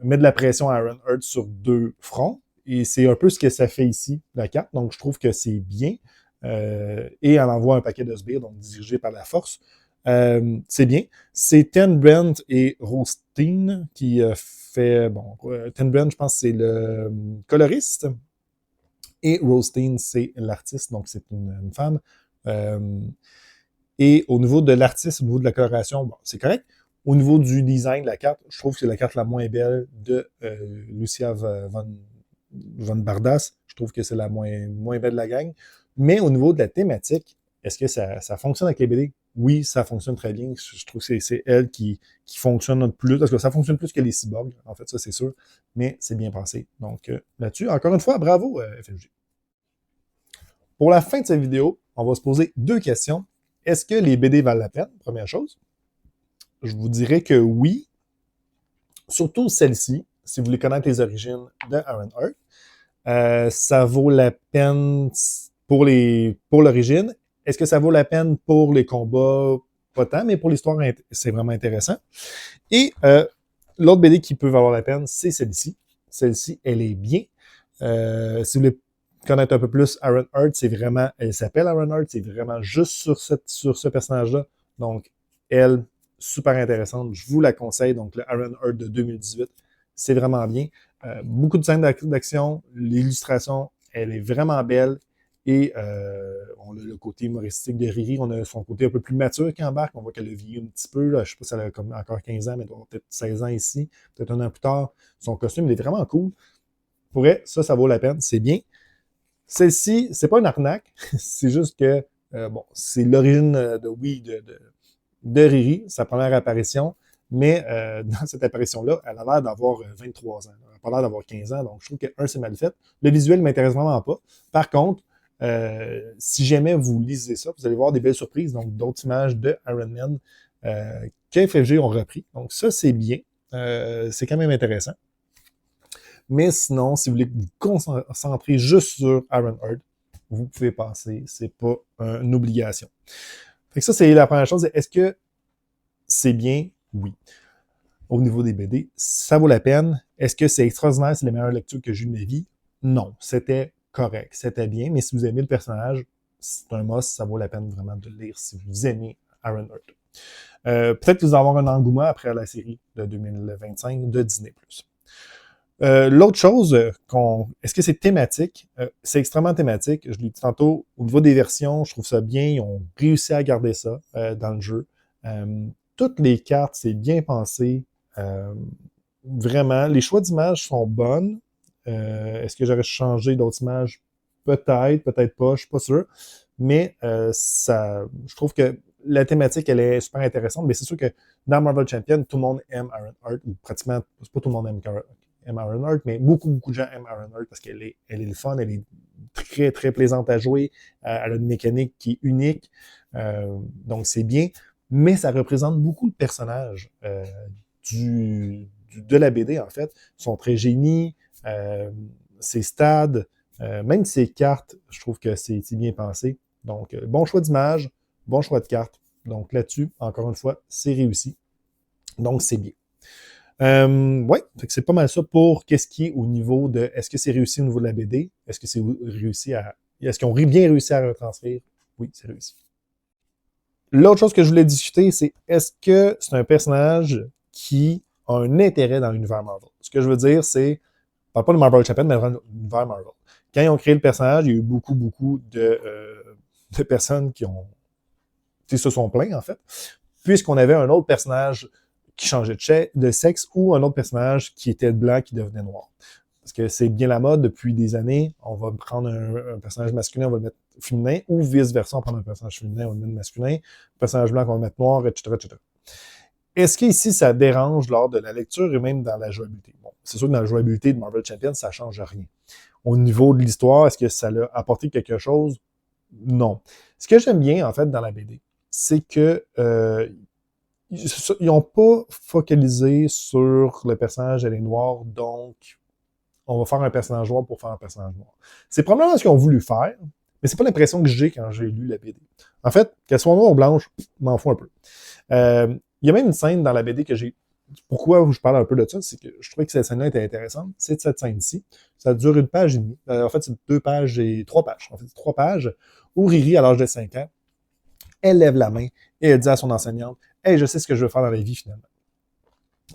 mettre de la pression à Ironheart sur deux fronts. Et c'est un peu ce que ça fait ici, la carte. Donc, je trouve que c'est bien. Et elle envoie un paquet de sbires, donc dirigé par la force. C'est bien. C'est Ten Brent et Rothstein qui fait... Bon, Ten Brent, je pense, c'est le coloriste. Et Rothstein, c'est l'artiste, donc c'est une femme. Et au niveau de l'artiste, au niveau de la coloration, bon, c'est correct. Au niveau du design de la carte, je trouve que c'est la carte la moins belle de Lucia von Bardas. Je trouve que c'est la moins belle de la gang. Mais au niveau de la thématique, est-ce que ça fonctionne avec les BD? Oui, ça fonctionne très bien. Je trouve que c'est elle qui fonctionne le plus. Parce que ça fonctionne plus que les cyborgs, en fait, ça c'est sûr. Mais c'est bien pensé. Donc là-dessus, encore une fois, bravo FFG. Pour la fin de cette vidéo, on va se poser deux questions. Est-ce que les BD valent la peine? Première chose. Je vous dirais que oui. Surtout celle-ci, si vous voulez connaître les origines de Ironheart. Ça vaut la peine pour l'origine. Est-ce que ça vaut la peine pour les combats? Pas tant, mais pour l'histoire, c'est vraiment intéressant. Et l'autre BD qui peut valoir la peine, c'est celle-ci. Celle-ci, elle est bien. Si vous voulez connaître un peu plus Ironheart, elle s'appelle Ironheart, c'est vraiment juste sur ce personnage-là. Donc, elle, super intéressante, je vous la conseille. Donc, le Ironheart de 2018, c'est vraiment bien. Beaucoup de scènes d'action, l'illustration, elle est vraiment belle. Et on a le côté humoristique de Riri, on a son côté un peu plus mature qui embarque, on voit qu'elle a vieilli un petit peu, là. Je ne sais pas si elle a comme encore 15 ans, mais elle doit avoir peut-être 16 ans ici, peut-être un an plus tard. Son costume, il est vraiment cool. Pour vrai, ça vaut la peine, c'est bien. Celle-ci, c'est pas une arnaque, c'est juste que, bon, c'est l'origine de Riri, sa première apparition. mais dans cette apparition-là, elle a l'air d'avoir 23 ans. Elle n'a pas l'air d'avoir 15 ans, donc je trouve que, c'est mal fait. Le visuel ne m'intéresse vraiment pas. Par contre, si jamais vous lisez ça, vous allez voir des belles surprises, donc d'autres images de Iron Man que FFG ont repris. Donc ça, c'est bien. C'est quand même intéressant. Mais sinon, si vous voulez vous concentrer juste sur Ironheart, vous pouvez passer. C'est pas une obligation. Fait que ça, c'est la première chose. Est-ce que c'est bien? Oui. Au niveau des BD, ça vaut la peine. Est-ce que c'est extraordinaire? C'est la meilleure lecture que j'ai eue de ma vie? Non. C'était correct. C'était bien. Mais si vous aimez le personnage, c'est un must. Ça vaut la peine vraiment de le lire si vous aimez Ironheart. Peut-être que vous allez avoir un engouement après la série de 2025 de Disney+. L'autre chose, est-ce que c'est thématique? C'est extrêmement thématique. Je l'ai dit tantôt, au niveau des versions, je trouve ça bien. Ils ont réussi à garder ça dans le jeu. Toutes les cartes, c'est bien pensé. Vraiment, les choix d'images sont bonnes. Est-ce que j'aurais changé d'autres images? Peut-être, peut-être pas, je suis pas sûr. Mais je trouve que la thématique, elle est super intéressante. Mais c'est sûr que dans Marvel Champion, tout le monde aime Ironheart, ou pratiquement, c'est pas tout le monde aime Ironheart, mais beaucoup de gens aiment Ironheart parce qu'elle est le fun, elle est très, très plaisante à jouer, elle a une mécanique qui est unique, donc c'est bien, mais ça représente beaucoup de personnages de la BD, en fait. Ils sont très génies, ses stades, même ses cartes, je trouve que c'est bien pensé. Donc, bon choix d'image, bon choix de cartes. Donc là-dessus, encore une fois, c'est réussi. Donc, c'est bien. Ouais, fait que c'est pas mal ça pour qu'est-ce qui est au niveau de est-ce que c'est réussi au niveau de la BD? Est-ce que c'est réussi à. Est-ce qu'ils ont bien réussi à retranscrire? Oui, c'est réussi. L'autre chose que je voulais discuter, c'est est-ce que c'est un personnage qui a un intérêt dans l'univers Marvel? Ce que je veux dire, c'est, je parle pas de Marvel Champion, mais de l'univers Marvel. Quand ils ont créé le personnage, il y a eu beaucoup de personnes qui se sont plaints, en fait, puisqu'on avait un autre personnage qui changeait de sexe ou un autre personnage qui était blanc qui devenait noir. Parce que c'est bien la mode depuis des années. On va prendre un personnage masculin, on va le mettre féminin, ou vice-versa, on va prendre un personnage féminin, on va le mettre masculin, un personnage blanc, on va le mettre noir, etc., etc. Est-ce qu'ici, ça dérange lors de la lecture et même dans la jouabilité? Bon, c'est sûr que dans la jouabilité de Marvel Champions, ça ne change rien. Au niveau de l'histoire, est-ce que ça l'a apporté quelque chose? Non. Ce que j'aime bien, en fait, dans la BD, c'est que ils n'ont pas focalisé sur le personnage, elle est noire, donc on va faire un personnage noir pour faire un personnage noir. C'est probablement ce qu'ils ont voulu faire, mais c'est pas l'impression que j'ai quand j'ai lu la BD. En fait, qu'elle soit noire ou blanche, m'en fous un peu. Il y a même une scène dans la BD que j'ai. Pourquoi je parle un peu de ça, c'est que je trouvais que cette scène-là était intéressante. C'est cette scène-ci. Ça dure 1 page et demie. En fait, c'est 2 pages et 3 pages. En fait, c'est 3 pages où Riri, à l'âge de 5 ans, elle lève la main et elle dit à son enseignante « Hey, je sais ce que je veux faire dans la vie, finalement. »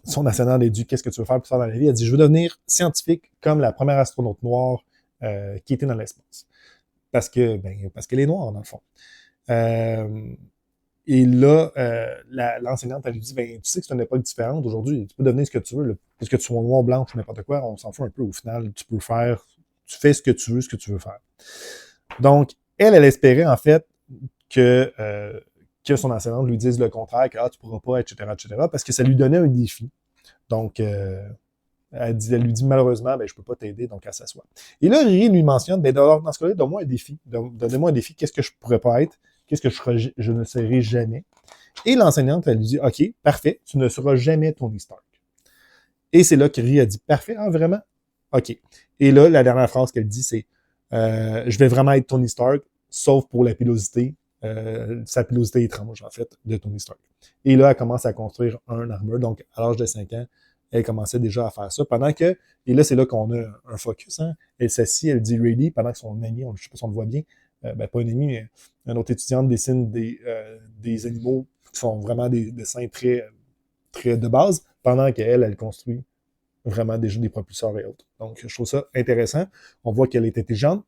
Son enseignante lui dit « Qu'est-ce que tu veux faire plus tard dans la vie? » Elle dit « Je veux devenir scientifique comme la première astronaute noire qui était dans l'espace. » Parce qu'elle est noire, dans le fond. Et là, l'enseignante, elle lui dit, tu sais que c'est une époque différente. Aujourd'hui, tu peux devenir ce que tu veux. Là. Parce que tu sois noir, blanc ou n'importe quoi, on s'en fout un peu. Au final, tu fais ce que tu veux faire. Donc, elle espérait, en fait, que son enseignante lui dise le contraire, que tu pourras pas, etc., parce que ça lui donnait un défi. Donc, elle lui dit malheureusement, je peux pas t'aider, donc elle s'assoit. Et là, Riri lui mentionne, dans ce cas-là, donne-moi un défi. Donnez-moi un défi, qu'est-ce que je pourrais pas être? Qu'est-ce que je ne serai jamais? Et l'enseignante, elle lui dit, OK, parfait, tu ne seras jamais Tony Stark. Et c'est là que Riri a dit, parfait, vraiment? OK. Et là, la dernière phrase qu'elle dit, c'est, je vais vraiment être Tony Stark, sauf pour la pilosité, sa pilosité étrange, en fait, de Tony Stark. Et là, elle commence à construire un armure. Donc, à l'âge de 5 ans, elle commençait déjà à faire ça. Pendant que, et là, c'est là qu'on a un focus, hein. Elle s'assit, elle dit ready, pendant que son ami, je ne sais pas si on le voit bien, pas un ami, mais un autre étudiante dessine des animaux qui sont vraiment des dessins très, très de base, pendant qu'elle, elle construit vraiment déjà des propulseurs et autres. Donc, je trouve ça intéressant. On voit qu'elle est intelligente,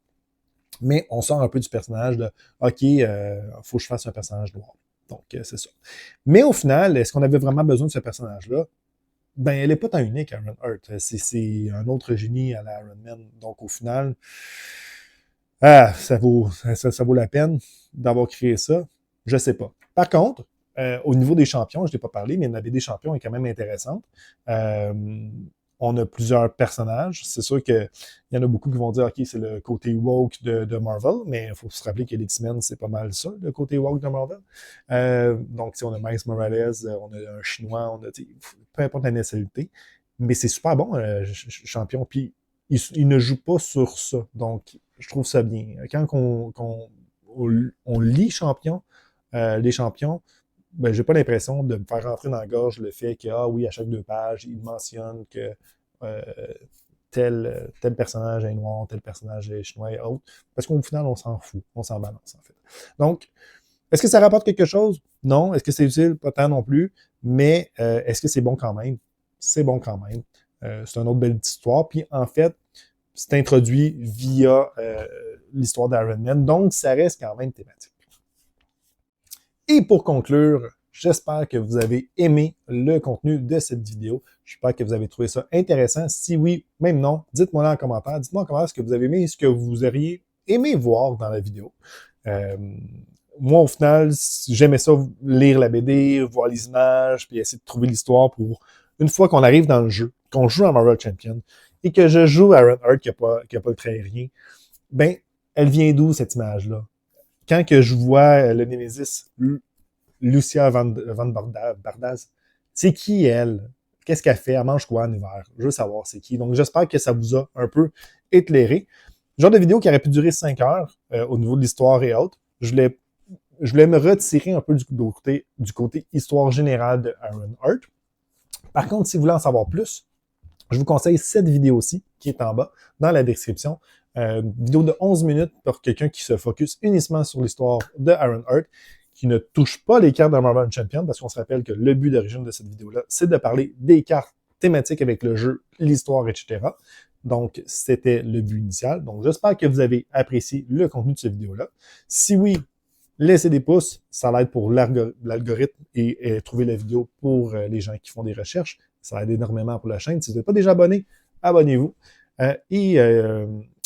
mais on sort un peu du personnage de OK, faut que je fasse un personnage noir. Donc, c'est ça. Mais au final, est-ce qu'on avait vraiment besoin de ce personnage-là? Elle n'est pas tant unique, Ironheart. C'est un autre génie à la Iron Man. Donc, au final, ça vaut la peine d'avoir créé ça. Je sais pas. Par contre, au niveau des champions, je n'ai pas parlé, mais la BD champion est quand même intéressante. On a plusieurs personnages. C'est sûr qu'il y en a beaucoup qui vont dire, OK, c'est le côté woke de Marvel, mais il faut se rappeler que l'X-Men, c'est pas mal ça, le côté woke de Marvel. Donc, on a Miles Morales, on a un Chinois, on a, peu importe la nationalité. Mais c'est super bon, champion. Puis, il ne joue pas sur ça. Donc, je trouve ça bien. Quand on lit champion, les champions, ben, j'ai pas l'impression de me faire rentrer dans la gorge le fait que, ah oui, à chaque 2 pages, il mentionne que euh, tel personnage est noir, tel personnage est chinois et autres. Parce qu'au final, on s'en fout. On s'en balance, en fait. Donc, est-ce que ça rapporte quelque chose? Non. Est-ce que c'est utile? Pas tant non plus. Mais est-ce que c'est bon quand même? C'est bon quand même. C'est une autre belle histoire. Puis, en fait, c'est introduit via l'histoire d'Iron Man. Donc, ça reste quand même thématique. Et pour conclure, j'espère que vous avez aimé le contenu de cette vidéo. J'espère que vous avez trouvé ça intéressant. Si oui, même non, dites-moi en commentaire. Dites-moi en commentaire ce que vous avez aimé et ce que vous auriez aimé voir dans la vidéo. Moi, au final, j'aimais ça, lire la BD, voir les images, puis essayer de trouver l'histoire pour, une fois qu'on arrive dans le jeu, qu'on joue à Marvel Champion, et que je joue à Ironheart qui n'a pas le trait rien, ben, elle vient d'où cette image-là? Quand que je vois le Némésis, Lucia Van Bardaz, c'est qui elle? Qu'est-ce qu'elle fait? Elle mange quoi en hiver? Je veux savoir c'est qui. Donc, j'espère que ça vous a un peu éclairé. Genre de vidéo qui aurait pu durer 5 heures au niveau de l'histoire et autres. Je voulais me retirer un peu du côté histoire générale de Ironheart. Par contre, si vous voulez en savoir plus, je vous conseille cette vidéo-ci qui est en bas dans la description. Vidéo de 11 minutes pour quelqu'un qui se focus uniquement sur l'histoire de Ironheart, qui ne touche pas les cartes de Marvel Champion, parce qu'on se rappelle que le but d'origine de cette vidéo-là, c'est de parler des cartes thématiques avec le jeu, l'histoire, etc. Donc, c'était le but initial. Donc, j'espère que vous avez apprécié le contenu de cette vidéo-là. Si oui, laissez des pouces, ça l'aide pour l'algorithme et trouver la vidéo pour les gens qui font des recherches. Ça aide énormément pour la chaîne. Si vous n'êtes pas déjà abonné, abonnez-vous.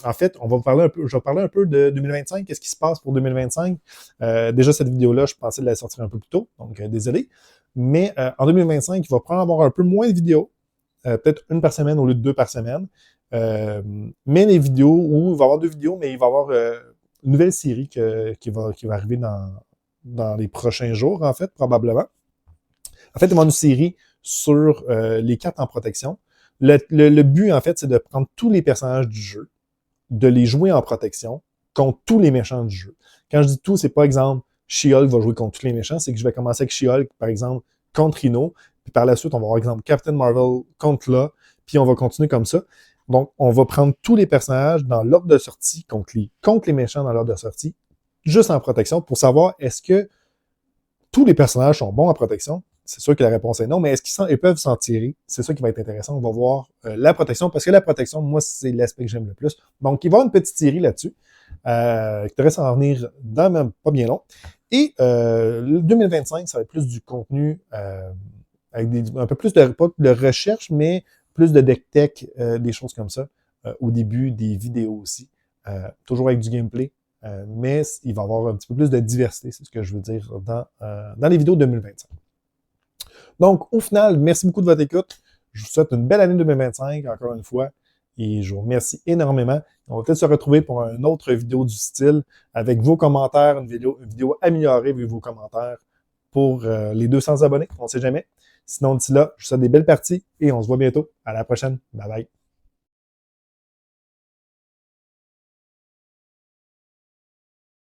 En fait, je vais parler un peu de 2025. Qu'est-ce qui se passe pour 2025? Déjà, cette vidéo-là, je pensais de la sortir un peu plus tôt, donc désolé. Mais en 2025, il va probablement avoir un peu moins de vidéos, peut-être une par semaine au lieu de 2 par semaine. Mais les vidéos, où il va y avoir 2 vidéos, mais il va y avoir une nouvelle série qui va arriver dans les prochains jours, en fait, probablement. En fait, il va y avoir une série sur les cartes en protection. Le but, en fait, c'est de prendre tous les personnages du jeu, de les jouer en protection contre tous les méchants du jeu. Quand je dis tout, c'est pas exemple, She-Hulk va jouer contre tous les méchants, c'est que je vais commencer avec She-Hulk, par exemple, contre Rhino, puis par la suite, on va avoir, exemple, Captain Marvel contre là, puis on va continuer comme ça. Donc, on va prendre tous les personnages dans l'ordre de sortie contre les méchants dans l'ordre de sortie, juste en protection, pour savoir est-ce que tous les personnages sont bons en protection. C'est sûr que la réponse est non, mais est-ce qu'ils peuvent s'en tirer? C'est ça qui va être intéressant. On va voir la protection, parce que la protection, moi, c'est l'aspect que j'aime le plus. Donc, il va y avoir une petite série là-dessus, qui devrait s'en venir dans même pas bien long. Et le 2025, ça va être plus du contenu avec un peu plus pas de recherche, mais plus de deck tech, des choses comme ça. Au début, des vidéos aussi. Toujours avec du gameplay. Mais il va y avoir un petit peu plus de diversité, c'est ce que je veux dire, dans les vidéos 2025. Donc, au final, merci beaucoup de votre écoute. Je vous souhaite une belle année 2025, encore une fois, et je vous remercie énormément. On va peut-être se retrouver pour une autre vidéo du style, avec vos commentaires, une vidéo améliorée avec vos commentaires pour les 200 abonnés, on ne sait jamais. Sinon, d'ici là, je vous souhaite des belles parties, et on se voit bientôt. À la prochaine. Bye bye.